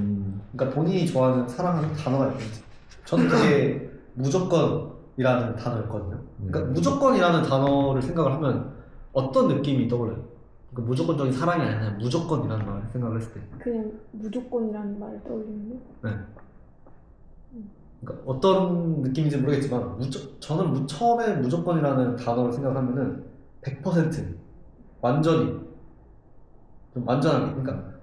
Speaker 1: 그러니까 본인이 좋아하는 사랑하는 단어가 있는지. 저는 그게 무조건이라는 단어였거든요. 그러니까 무조건이라는 단어를 생각을 하면 어떤 느낌이 떠올라요? 그러니까 무조건적인 사랑이 아니라 그냥 무조건이라는 말 생각을 했을 때.
Speaker 5: 그냥 무조건이라는 말을 떠올리는데.
Speaker 1: 네. 그러니까 어떤 느낌인지 모르겠지만 저는 처음에 무조건이라는 단어를 생각하면은 100% 완전히 좀 완전하게 그러니까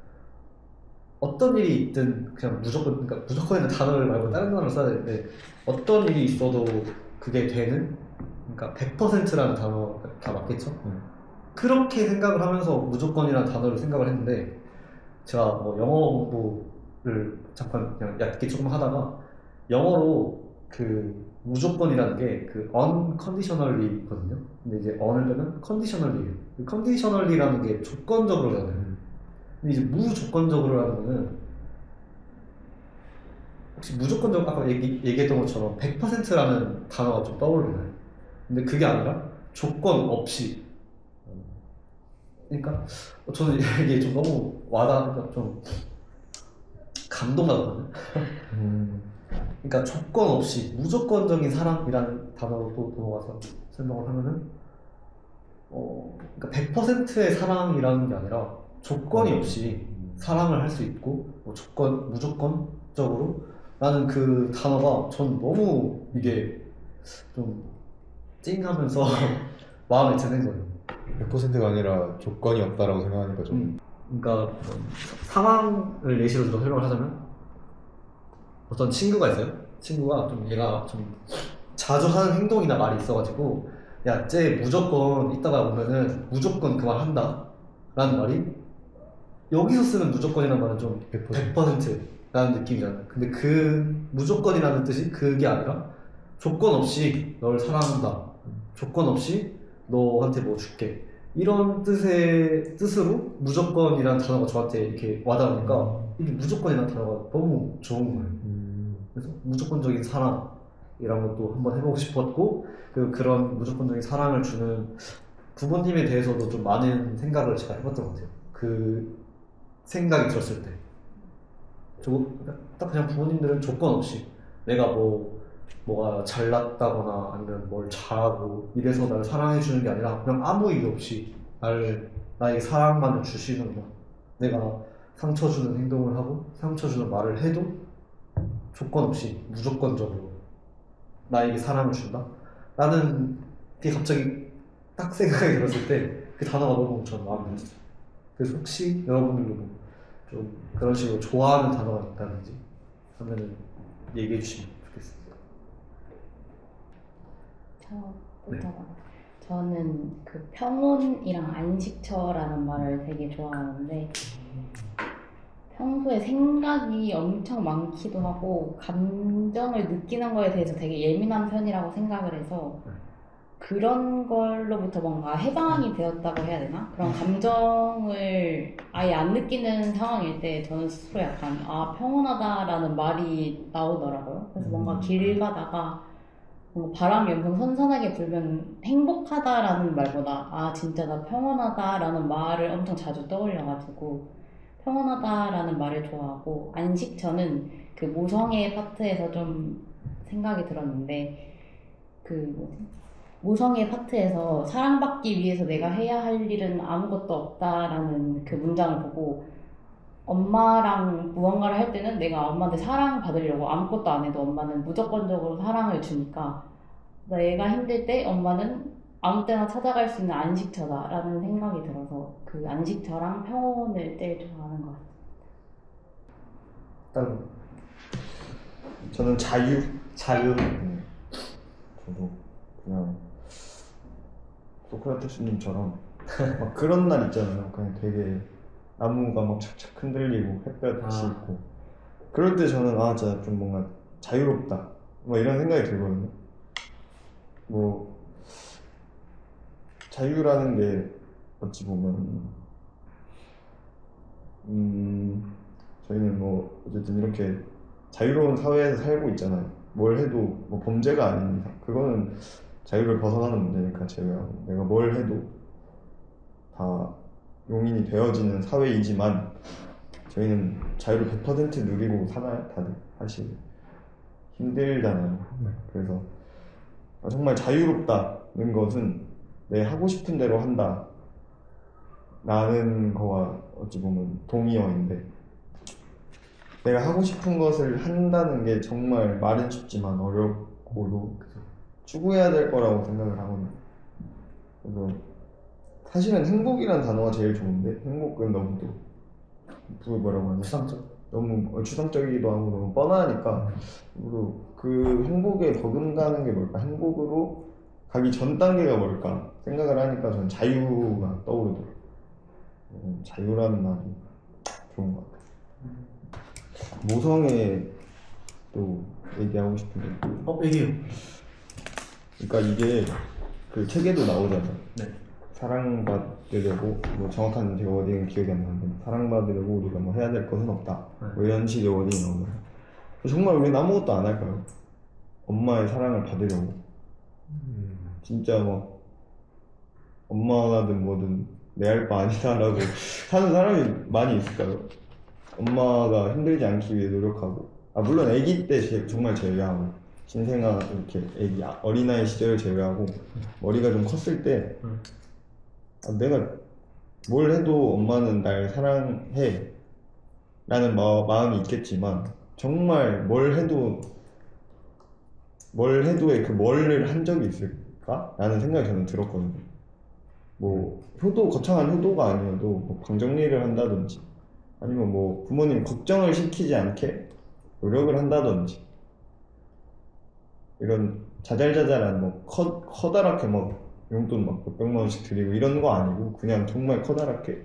Speaker 1: 어떤 일이 있든 그냥 무조건 그러니까 무조건이라는 단어를 말고 다른 단어를 써야 되는데 어떤 일이 있어도 그게 되는 그러니까 100%라는 단어가 맞겠죠? 그렇게 생각을 하면서 무조건이라는 단어를 생각을 했는데 제가 뭐 영어 공부를 잠깐 그냥 얕게 조금 하다가 영어로 그 무조건이라는 게 그 unconditionally거든요. 근데 이제 on을 빼면 conditionally예요. 그 conditionally라는 게 조건적으로잖아요. 근데 이제 무조건적으로라는 거는 혹시 무조건적 아까 얘기했던 것처럼 100%라는 단어가 좀 떠오르나요? 근데 그게 아니라 조건 없이. 그러니까 저는 이게 좀 너무 와닿으니까 좀 감동받았거든요. 그러니까 조건 없이 무조건적인 사랑이라는 단어로 또 넘어가서 설명을 하면은 그러니까 100%의 사랑이라는 게 아니라 조건이 없이 사랑을 할 수 있고 뭐 무조건적으로 라는 그 단어가 전 너무 이게 좀 찡하면서 마음에 드는 거예요.
Speaker 3: 100%가 아니라 조건이 없다라고 생각하니까 좀
Speaker 1: 그러니까 상황을 예시로 들어 설명을 하자면 어떤 친구가 있어요. 친구가 좀 얘가 좀 자주 하는 행동이나 말이 있어가지고 야, 쟤 무조건 이따가 오면은 무조건 그 말 한다 라는 말이 여기서 쓰는 무조건이라는 말은 좀 100%라는 느낌이잖아요. 근데 그 무조건이라는 뜻이 그게 아니라 조건 없이 널 사랑한다, 조건 없이 너한테 뭐 줄게, 이런 뜻으로 무조건이라는 단어가 저한테 이렇게 와닿으니까 이게 무조건이라는 단어가 너무 좋은 거예요. 그래서 무조건적인 사랑이라는 것도 한번 해보고 싶었고, 그런 무조건적인 사랑을 주는 부모님에 대해서도 좀 많은 생각을 제가 해봤던 것 같아요. 그 생각이 들었을 때 딱 그냥 부모님들은 조건 없이 내가 뭐가 잘났다거나 아니면 뭘 잘하고 이래서 나를 사랑해주는 게 아니라 그냥 아무 이유 없이 나에게 사랑만을 주시는구나, 내가 상처 주는 행동을 하고 상처 주는 말을 해도 조건 없이 무조건적으로 나에게 사랑을 준다 라는 게 갑자기 딱 생각이 들었을 때 그 단어가 너무 저는 마음에 들었어요. 그래서 혹시 여러분들도 좀 그런 식으로 좋아하는 단어가 있다든지 하면은 얘기해 주시면 좋겠습니다.
Speaker 4: 저부터 저는 그 평온이랑 안식처라는 말을 되게 좋아하는데 평소에 생각이 엄청 많기도 하고 감정을 느끼는 거에 대해서 되게 예민한 편이라고 생각을 해서 그런 걸로부터 뭔가 해방이 되었다고 해야 되나? 그런 감정을 아예 안 느끼는 상황일 때 저는 스스로 약간 평온하다라는 말이 나오더라고요. 그래서 뭔가 길 가다가 뭔가 바람이 엄청 선선하게 불면 행복하다라는 말보다 진짜 나 평온하다라는 말을 엄청 자주 떠올려가지고 평온하다라는 말을 좋아하고, 안식처는 그 모성애 파트에서 좀 생각이 들었는데 모성애 파트에서 사랑받기 위해서 내가 해야 할 일은 아무것도 없다라는 그 문장을 보고 엄마랑 무언가를 할 때는 내가 엄마한테 사랑받으려고 아무것도 안 해도 엄마는 무조건적으로 사랑을 주니까 내가 힘들 때 엄마는 아무 때나 찾아갈 수 있는 안식처다라는 생각이 들어서 그 안식처랑 평온을 제일 좋아하는 것 같아요.
Speaker 1: 다른
Speaker 2: 저는 자유.
Speaker 1: 자유.
Speaker 2: 저도 그냥 소크라테스님처럼 막 그런 날 있잖아요. 그냥 되게 나무가 막 착착 흔들리고 햇볕이 있고 그럴 때 저는 진짜 좀 뭔가 자유롭다 뭐 이런 생각이 들거든요. 뭐 자유라는 게 어찌 보면 저희는 뭐 어쨌든 이렇게 자유로운 사회에서 살고 있잖아요. 뭘 해도 뭐 범죄가 아닌 이상 그거는 자유를 벗어나는 문제니까 제외하고 내가 뭘 해도 다 용인이 되어지는 사회이지만 저희는 자유를 100% 누리고 사나요? 다들 사실 힘들잖아요. 그래서 정말 자유롭다는 것은 내 하고 싶은 대로 한다 라는 거와 어찌 보면 동의어인데 내가 하고 싶은 것을 한다는 게 정말 말은 쉽지만 어렵고도 추구해야 될 거라고 생각을 하거든요. 그래서 사실은 행복이란 단어가 제일 좋은데 행복은 너무 뭐라고 하냐 너무 추상적이기도 하고 너무 뻔하니까 그 행복에 버금가는 게 뭘까? 행복으로 가기 전 단계가 뭘까? 생각을 하니까 저는 자유가 떠오르더라고요. 자유라는 말이 좋은 것 같아요. 모성애 또 얘기하고 싶은데
Speaker 1: 얘기해요.
Speaker 2: 그러니까 이게 그 책에도 나오잖아요.
Speaker 1: 네.
Speaker 2: 사랑받으려고 뭐 정확한 제가 워딩은 기억이 안 나는데 사랑받으려고 우리가 뭐 해야 될 것은 없다 뭐 이런 식의 워딩이 나오잖아요. 정말 우리는 아무것도 안 할까요? 엄마의 사랑을 받으려고 진짜 뭐 엄마든 뭐든 내 할 바 아니다라고 사는 사람이 많이 있을까요? 엄마가 힘들지 않기 위해 노력하고 물론 아기 때 정말 제외하고 신생아 이렇게 아기 어린아이 시절을 제외하고 머리가 좀 컸을 때 내가 뭘 해도 엄마는 날 사랑해 라는 마음이 있겠지만 정말 뭘 해도의 그 뭘을 한 적이 있을까? 라는 생각이 저는 들었거든요. 뭐 거창한 효도가 아니어도 뭐 방 정리를 한다든지 아니면 뭐 부모님 걱정을 시키지 않게 노력을 한다든지 이런 자잘자잘한 뭐 커다랗게 막 용돈 막 몇백만 원씩 드리고 이런 거 아니고 그냥 정말 커다랗게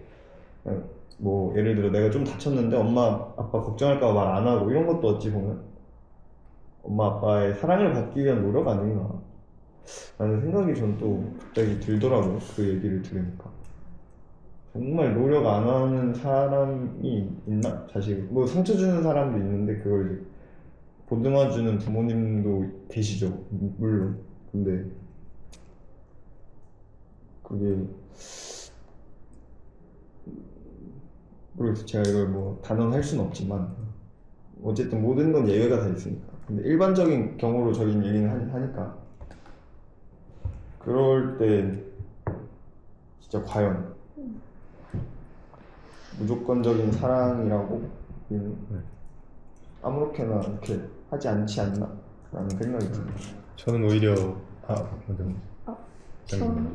Speaker 2: 그냥 뭐 예를 들어 내가 좀 다쳤는데 엄마 아빠 걱정할까 봐 말 안 하고 이런 것도 어찌 보면 엄마 아빠의 사랑을 받기 위한 노력 아닌가 라는 생각이 전 또 갑자기 들더라고요. 그 얘기를 들으니까 정말 노력 안 하는 사람이 있나? 자식 뭐 상처 주는 사람도 있는데 그걸 이제 보듬어 주는 부모님도 계시죠. 물론 근데 그게 모르겠어요. 제가 이걸 뭐 단언할 수는 없지만 어쨌든 모든 건 예외가 다 있으니까 근데 일반적인 경우로 저희는 얘기는 하니까 그럴 때 진짜 과연 무조건적인 사랑이라고 아무렇게나 이렇게 하지 않지 않나 라는 생각이 듭니다.
Speaker 3: 저는 오히려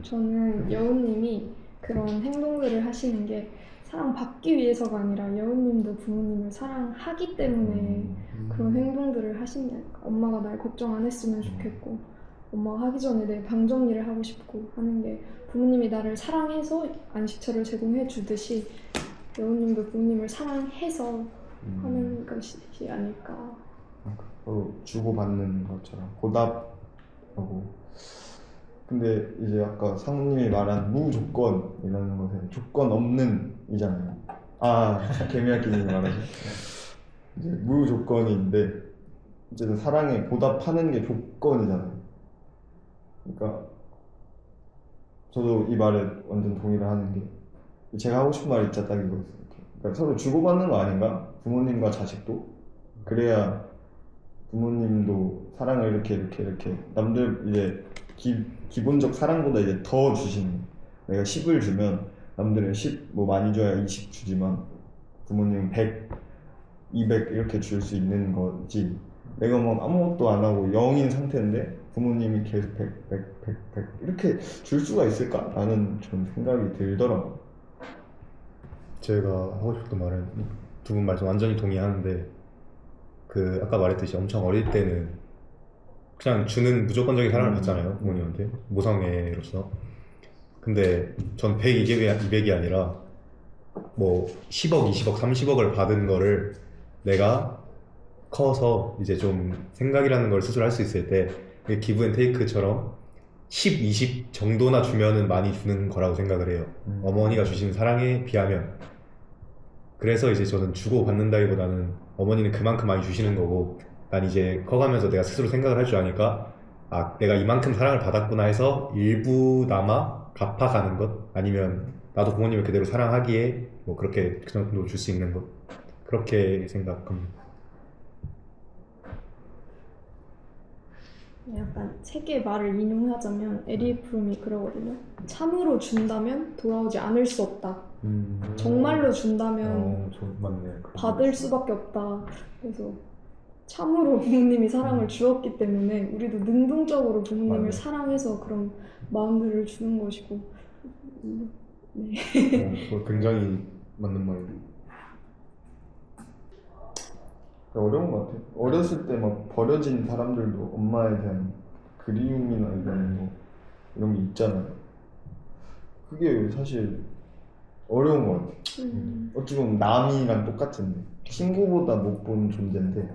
Speaker 5: 저는 여우님이 그런 행동들을 하시는 게 사랑받기 위해서가 아니라 여우님도 부모님을 사랑하기 때문에 그런 행동들을 하시는 게 아닐까. 엄마가 날 걱정 안 했으면 좋겠고 엄마가 하기 전에 내 방 정리를 하고 싶고 하는 게 부모님이 나를 사랑해서 안식처를 제공해 주듯이 여우님도 부모님을 사랑해서 하는 것이 아닐까.
Speaker 2: 서로 주고받는 것처럼 보답하고 근데 이제 아까 상무님이 말한 무조건이라는 것은 조건 없는 이잖아요. 개미학기님이 말하신 이제 무조건인데 어쨌든 사랑에 보답하는 게 조건이잖아요. 그러니까 저도 이 말에 완전 동의를 하는 게 제가 하고 싶은 말이 진짜 딱 이거였어요. 그러니까 서로 주고받는 거 아닌가? 부모님과 자식도 그래야 부모님도 사랑을 이렇게 남들 이제 기본적 사랑보다 이제 더 주시는 내가 10을 주면 남들은 10 뭐 많이 줘야 20 주지만 부모님은 100, 200 이렇게 줄 수 있는 거지 내가 뭐 아무것도 안 하고 0인 상태인데 부모님이 계속 100 이렇게 줄 수가 있을까? 라는 좀 생각이 들더라고요.
Speaker 3: 제가 하고 싶은 말은 두 분 말씀 완전히 동의하는데 그 아까 말했듯이 엄청 어릴 때는 그냥 주는 무조건적인 사랑을 받잖아요 부모님한테 모성애로서. 근데 전 100, 200이 아니라 뭐 10억, 20억, 30억을 받은 거를 내가 커서 이제 좀 생각이라는 걸 스스로 할 수 있을 때 기브 앤 테이크처럼 10, 20 정도나 주면은 많이 주는 거라고 생각을 해요. 어머니가 주신 사랑에 비하면. 그래서 이제 저는 주고 받는다기보다는 어머니는 그만큼 많이 주시는 거고 난 이제 커가면서 내가 스스로 생각을 할 줄 아니까 아 내가 이만큼 사랑을 받았구나 해서 일부나마 갚아가는 것 아니면 나도 부모님을 그대로 사랑하기에 뭐 그렇게 그 정도 줄 수 있는 것 그렇게 생각합니다.
Speaker 5: 약간 책의 말을 인용하자면 에릭 프롬이 그러거든요. 참으로 준다면 돌아오지 않을 수 없다. 정말로 준다면
Speaker 3: 맞네.
Speaker 5: 받을 수밖에 없다. 그래서 참으로 부모님이 사랑을 주었기 때문에 우리도 능동적으로 부모님을
Speaker 3: 맞아요.
Speaker 5: 사랑해서 그런 마음들을 주는 것이고. 네.
Speaker 3: 그거 굉장히 맞는 말이에요.
Speaker 2: 어려운 것 같아. 어렸을 때 막 버려진 사람들도 엄마에 대한 그리움이나 이런 게 있잖아요. 그게 사실 어려운 것 같아. 어찌 보면 남이랑 똑같은데 친구보다 못 본 존재인데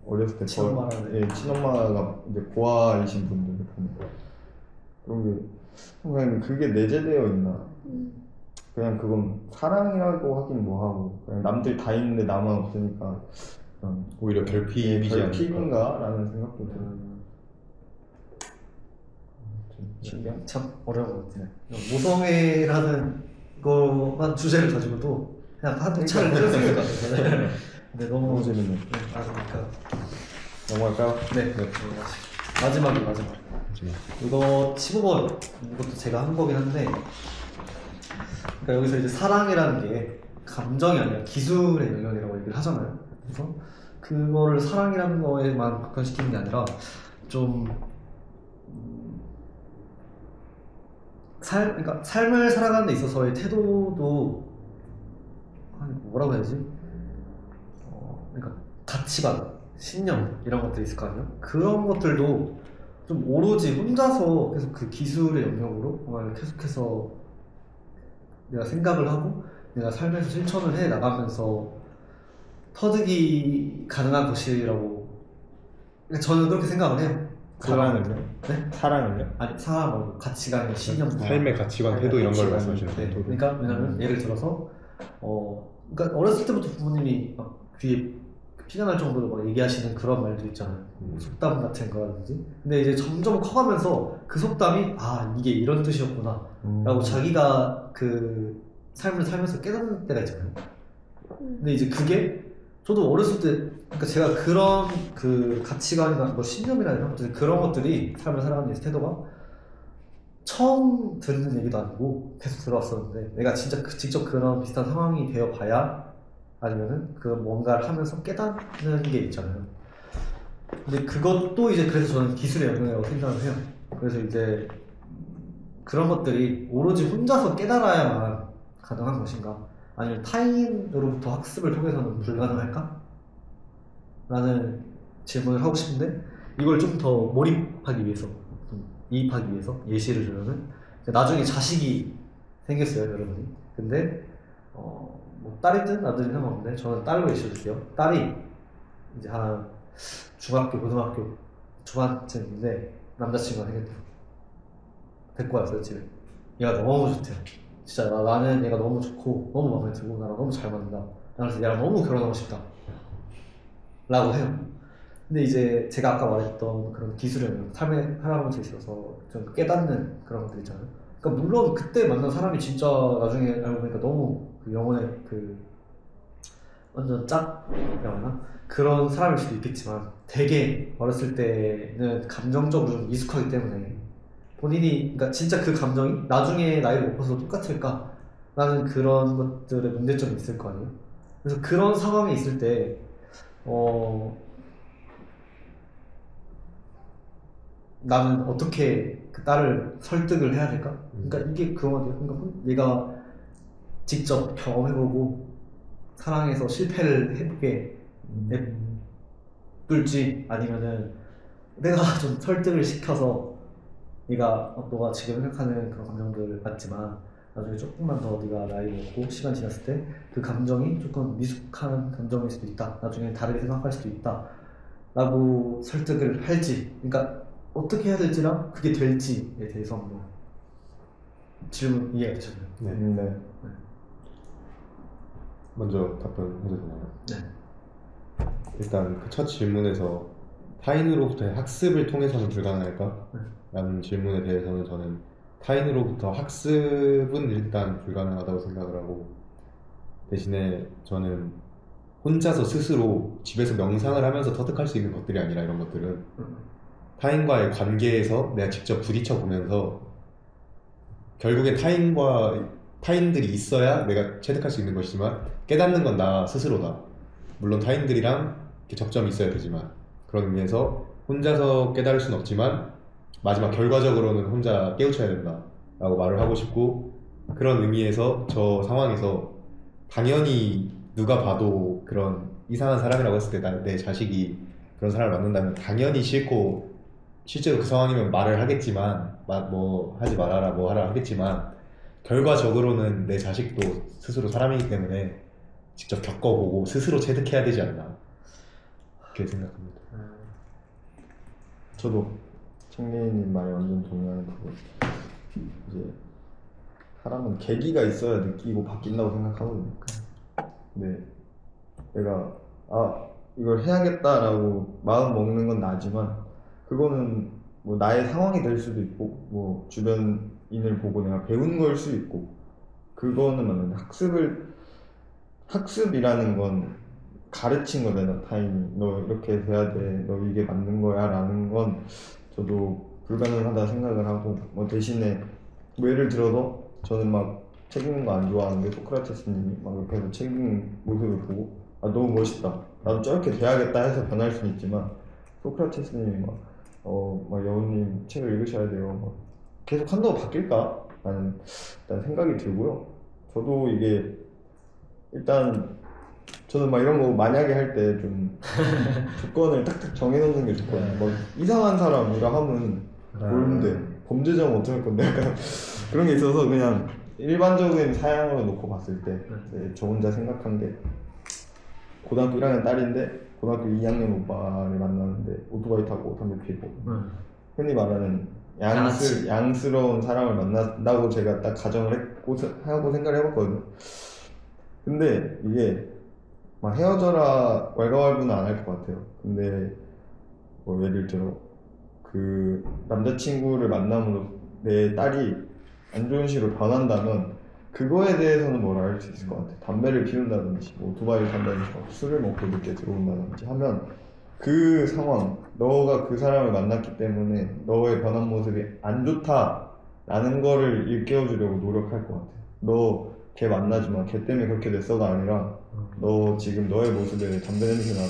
Speaker 2: 어렸을 때 친엄마가 이제 고아이신 분들 보면 그런 게 그냥 그게 내재되어 있나? 그냥 그건 사랑이라고 하긴 뭐하고 그냥 남들 다 있는데 나만 없으니까
Speaker 3: 오히려 결핍이지 않을까.
Speaker 2: 결핍인가라는 생각도 들어요. 신기한.
Speaker 1: 참 어려운 것 같아요. 모성애라는 것만 주제를 가지고도 그냥 한두 차를 끌 수 있을 것 같아요. 근데
Speaker 2: 너무 재밌네.
Speaker 1: 네, 맞으니까.
Speaker 2: 넘어갈까요?
Speaker 1: 네. 마지막. 이거 15번 이것도 제가 한 거긴 한데 그러니까 여기서 이제 사랑이라는 게 감정이 아니라 기술의 영역이라고 얘기를 하잖아요. 그래서 그거를 사랑이라는 거에만 국한시키는 게 아니라 좀 그러니까 삶을 살아가는 데 있어서의 태도도 뭐라고 해야지? 그러니까 가치관, 신념 이런 것들이 있을 거 아니에요? 그런 것들도 좀 오로지 혼자서 계속 그 기술의 영역으로 뭔가 계속해서 내가 생각을 하고 내가 삶에서 실천을 해 나가면서 터득이 가능한 것이라고 저는 그렇게 생각을 해요.
Speaker 2: 사랑을요?
Speaker 1: 네?
Speaker 2: 사랑을요?
Speaker 1: 아니 사람 말고 가치관, 신념,
Speaker 3: 삶의 가치관, 태도 이런 걸 말씀하시는
Speaker 1: 네.
Speaker 3: 거예요.
Speaker 1: 그러니까 왜냐면 예를 들어서 그러니까 어렸을 때부터 부모님이 막 귀에 피가 날 정도로 막 얘기하시는 그런 말들 있잖아요. 속담 같은 거라든지. 근데 이제 점점 커가면서 그 속담이 이게 이런 뜻이었구나 라고 자기가 그 삶을 살면서 깨닫는 때가 있잖아요. 근데 이제 그게 저도 어렸을 때 그러니까 제가 그런 그 가치관이나 뭐 신념이나 이런 것들 그런 것들이 삶을 살아가는 데 태도가 처음 듣는 얘기도 아니고 계속 들어왔었는데 내가 진짜 직접 그런 비슷한 상황이 되어 봐야 아니면은 그 뭔가를 하면서 깨닫는 게 있잖아요. 근데 그것도 이제 그래서 저는 기술의 영역이라고 생각을 해요. 그래서 이제 그런 것들이 오로지 혼자서 깨달아야만 가능한 것인가? 아니면 타인으로부터 학습을 통해서는 불가능할까? 라는 질문을 하고 싶은데 이걸 좀 더 몰입하기 위해서, 좀 이입하기 위해서 예시를 들면은 나중에 자식이 생겼어요, 여러분이. 근데 뭐 딸이든 아들이든 상관없는데 저는 딸로 예시를 들게요. 딸이 이제 한 중학교, 고등학교 초반쯤인데 남자친구가 생겼대요. 데리고 왔어요, 집에. 얘가 너무 좋대요. 진짜 나는 얘가 너무 좋고 너무 마음에 들고 나랑 너무 잘 맞는다. 그래서 얘랑 너무 결혼하고 싶다 라고 해요. 근데 이제 제가 아까 말했던 그런 기술은 삶에 살아가면서 있어서 좀 깨닫는 그런 것들 있잖아요. 그러니까 물론 그때 만난 사람이 진짜 나중에 알고 보니까 너무 그 영혼의 그 완전 짝이라고 하나? 그런 사람일 수도 있겠지만 되게 어렸을 때는 감정적으로 좀 미숙하기 때문에 본인이 그러니까 진짜 그 감정이 나중에 나이를 먹어서 똑같을까? 라는 그런 것들의 문제점이 있을 거 아니에요? 그래서 그런 상황에 있을 때 나는 어떻게 그 딸을 설득을 해야 될까? 그러니까 이게 그런 것 같아요. 그러니까 얘가 직접 경험해보고 사랑해서 실패를 해보게 냅둘지 아니면은 내가 좀 설득을 시켜서 너가 지금 생각하는 그런 감정들을 받지만 나중에 조금만 더 네가 나이 먹고 시간 지났을 때 그 감정이 조금 미숙한 감정일 수도 있다. 나중에 다르게 생각할 수도 있다. 라고 설득을 할지, 그러니까 어떻게 해야 될지랑 그게 될지에 대해서 한번 질문 이해가 되셨나요?
Speaker 3: 네.
Speaker 2: 네.
Speaker 3: 먼저 답변해도 되나요?
Speaker 1: 네.
Speaker 3: 일단 그 첫 질문에서 타인으로부터의 학습을 통해서는 불가능할까? 라는 질문에 대해서는 저는 타인으로부터 학습은 일단 불가능하다고 생각을 하고, 대신에 저는 혼자서 스스로 집에서 명상을 하면서 터득할 수 있는 것들이 아니라 이런 것들은 타인과의 관계에서 내가 직접 부딪혀 보면서 결국엔 타인들이 있어야 내가 체득할 수 있는 것이지만 깨닫는 건 나 스스로다. 물론 타인들이랑 이렇게 접점이 있어야 되지만 그런 의미에서 혼자서 깨달을 수는 없지만 마지막 결과적으로는 혼자 깨우쳐야 된다 라고 말을 하고 싶고, 그런 의미에서 저 상황에서 당연히 누가 봐도 그런 이상한 사람이라고 했을 때 내 자식이 그런 사람을 만난다면 당연히 싫고, 실제로 그 상황이면 말을 하겠지만 뭐 하지 말아라 뭐 하라 하겠지만 결과적으로는 내 자식도 스스로 사람이기 때문에 직접 겪어보고 스스로 체득해야 되지 않나 그렇게 생각합니다.
Speaker 2: 저도 청래님 말에 완전 동의하는 부분. 이제 사람은 계기가 있어야 느끼고 바뀐다고 생각하거든요. 근데 내가 이걸 해야겠다라고 마음 먹는 건 나지만 그거는 뭐 나의 상황이 될 수도 있고 뭐 주변인을 보고 내가 배운 걸 수 있고 그거는 맞는데, 학습이라는 건 가르친 거잖아. 타인이 너 이렇게 돼야 돼, 너 이게 맞는 거야 라는 건 저도 불가능하다 생각을 하고, 뭐 대신에 뭐 예를 들어서 저는 막 책 읽는 거 안 좋아하는데 소크라테스님이 막 옆에서 책 읽는 모습을 보고 너무 멋있다, 나도 저렇게 돼야겠다 해서 변할 수는 있지만, 소크라테스님이 막 여우님 책을 읽으셔야 돼요 막 계속 한다고 바뀔까? 라는 일단 생각이 들고요. 저도 이게 일단 저는 막 이런 거 만약에 할 때 좀 조건을 딱딱 정해놓는 게 좋거든요. 막 이상한 사람이라 하면 뭔데? 범죄자면 어떡할 건데? 약간 그런 게 있어서 그냥 일반적인 사양으로 놓고 봤을 때 저 혼자 생각한 게, 고등학교 1학년 딸인데 고등학교 2학년 오빠를 만나는데 오토바이 타고 담배 피고 흔히 말하는 양스러운 사람을 만난다고 제가 딱 가정을 하고 생각을 해봤거든요. 근데 이게 막 헤어져라 왈가왈부는 안 할 것 같아요. 근데 뭐 예를 들어 그 남자친구를 만남으로 내 딸이 안 좋은 식으로 변한다면 그거에 대해서는 뭐라 할 수 있을 것 같아. 담배를 피운다든지 뭐 오토바이를 탄다든지 술을 먹고 늦게 들어온다든지 하면 그 상황, 너가 그 사람을 만났기 때문에 너의 변한 모습이 안 좋다라는 거를 일깨워주려고 노력할 것 같아. 너 걔 만나지 마, 걔 때문에 그렇게 됐어가 아니라 너 지금 너의 모습에 담배 냄새 나고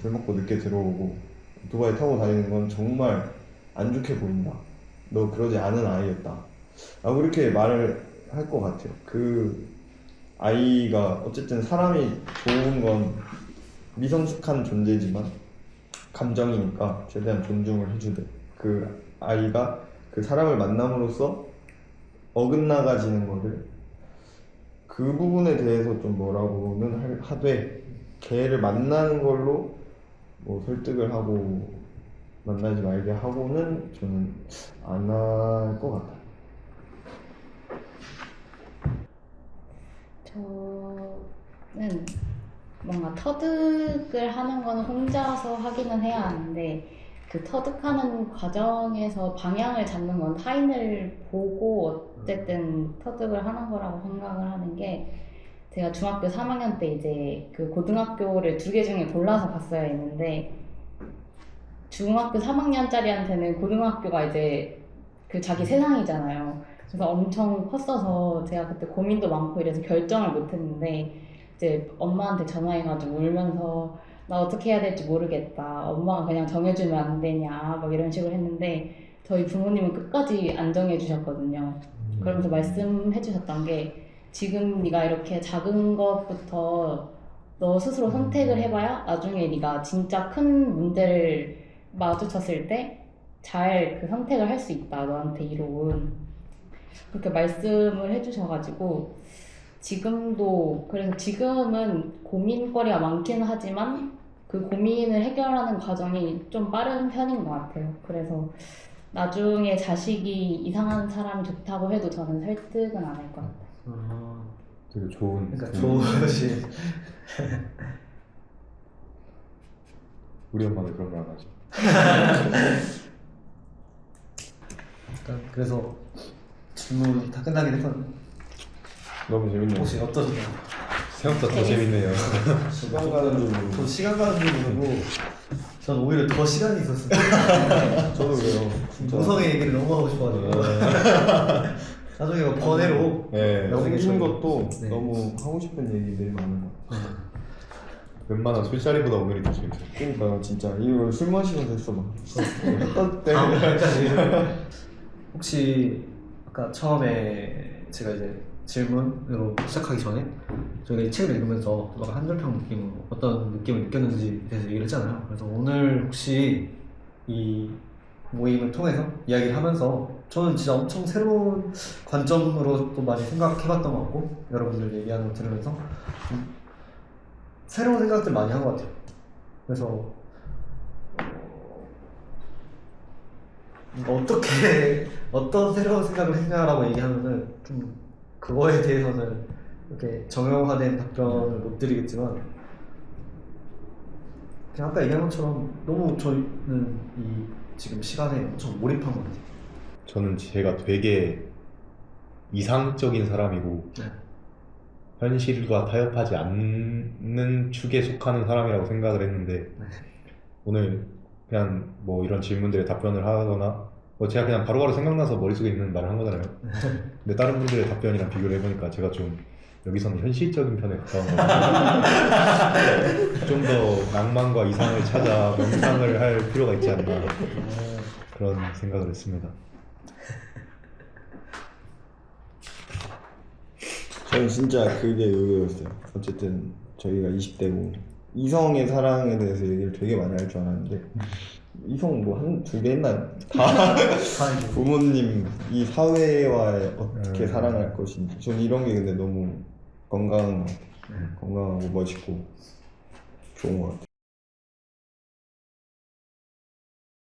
Speaker 2: 술 먹고 늦게 들어오고 오토바이 타고 다니는 건 정말 안 좋게 보인다, 너 그러지 않은 아이였다 라고 이렇게 말을 할 것 같아요. 그 아이가 어쨌든 사람이 좋은 건 미성숙한 존재지만 감정이니까 최대한 존중을 해주되, 그 아이가 그 사람을 만남으로써 어긋나가지는 거를 그 부분에 대해서 좀 뭐라고는 하되 걔를 만나는 걸로 뭐 설득을 하고 만나지 말게 하고는 저는 안 할 것 같아요.
Speaker 4: 저는 뭔가 터득을 하는 거는 혼자서 하기는 해야 하는데, 그 터득하는 과정에서 방향을 잡는 건 타인을 보고 어쨌든 터득을 하는 거라고 생각을 하는 게, 제가 중학교 3학년 때 이제 그 고등학교를 2개 중에 골라서 갔어야 했는데, 중학교 3학년짜리한테는 고등학교가 이제 그 자기 세상이잖아요. 그래서 엄청 컸어서 제가 그때 고민도 많고 이래서 결정을 못 했는데, 이제 엄마한테 전화해가지고 울면서 나 어떻게 해야 될지 모르겠다, 엄마가 그냥 정해주면 안 되냐 막 이런 식으로 했는데, 저희 부모님은 끝까지 안 정해주셨거든요. 그러면서 말씀해 주셨던 게, 지금 네가 이렇게 작은 것부터 너 스스로 선택을 해봐야 나중에 네가 진짜 큰 문제를 마주쳤을 때 잘 그 선택을 할 수 있다. 너한테 이로운 그렇게 말씀을 해주셔가지고 지금도 그래서 지금은 고민거리가 많긴 하지만 그 고민을 해결하는 과정이 좀 빠른 편인 것 같아요. 그래서 나중에 자식이 이상한 사람이 좋다고 해도 저는 설득은 안 할 것 같아요.
Speaker 3: 되게 좋은.
Speaker 1: 그러니까 좋으시.
Speaker 3: 우리 엄마는 그런 말 안 하지.
Speaker 1: 일단 그래서 질문이 다 끝나긴 했거든요.
Speaker 3: 너무 재밌네요.
Speaker 1: 혹시 어떠셨나요?
Speaker 3: 생각보다 더 재밌네요.
Speaker 2: 시간 가는 줄 모르고.
Speaker 1: 저 시간 가는 줄 모르고 전 오히려 더 시간이 있었어요.
Speaker 2: 저도 그래요. 진짜.
Speaker 1: 모성의 얘기를 너무 하고 싶어가지고 나중에 뭐 번외로
Speaker 3: 네.
Speaker 2: 영진 것도
Speaker 1: 네.
Speaker 2: 너무 하고 싶은 얘기들이 많은 것 같아요.
Speaker 3: 웬만한 술자리보다 오늘이 더 재밌어요.
Speaker 2: 그러니까 진짜 이거 술 마시면서 했어 막. 어떤 때.
Speaker 1: 다음 날까지 혹시 아까 처음에 제가 이제 질문으로 시작하기 전에 저희가 이 책을 읽으면서 막 한줄평 느낌으로 어떤 느낌을 느꼈는지 대해서 얘기를 했잖아요. 그래서 오늘 혹시 이 모임을 통해서 이야기를 하면서 저는 진짜 엄청 새로운 관점으로 또 많이 생각해봤던 것 같고 여러분들 얘기하는 거 들으면서 좀 새로운 생각들 많이 한 것 같아요. 그래서 어떻게 어떤 새로운 생각을 했냐라고 얘기하면은 좀 그거에 대해서는 이렇게 정형화된 답변을 못 드리겠지만 그냥 아까 얘기한 것처럼 너무 저희는 이 지금 시간에 엄청 몰입한 것 같아요.
Speaker 3: 저는 제가 되게 이상적인 사람이고
Speaker 1: 네.
Speaker 3: 현실과 타협하지 않는 축에 속하는 사람이라고 생각을 했는데
Speaker 1: 네.
Speaker 3: 오늘 그냥 뭐 이런 질문들에 답변을 하거나 뭐 제가 그냥 바로바로 생각나서 머릿속에 있는 말을 한 거잖아요. 근데 다른 분들의 답변이랑 비교를 해보니까 제가 좀 여기서는 현실적인 편에 가까운 것 같아요. 좀 더 낭만과 이상을 찾아 명상을 할 필요가 있지 않나 그런 생각을 했습니다.
Speaker 2: 저는 진짜 그게 의외였어요. 어쨌든 저희가 20대고 이성의 사랑에 대해서 얘기를 되게 많이 할 줄 알았는데 이성 뭐 한 두 개 했나요? 다 부모님, 이 사회와 어떻게 사랑할 것인지 전 이런 게 근데 너무 건강한 것 같아요. 건강하고 멋있고 좋은 것 같아요.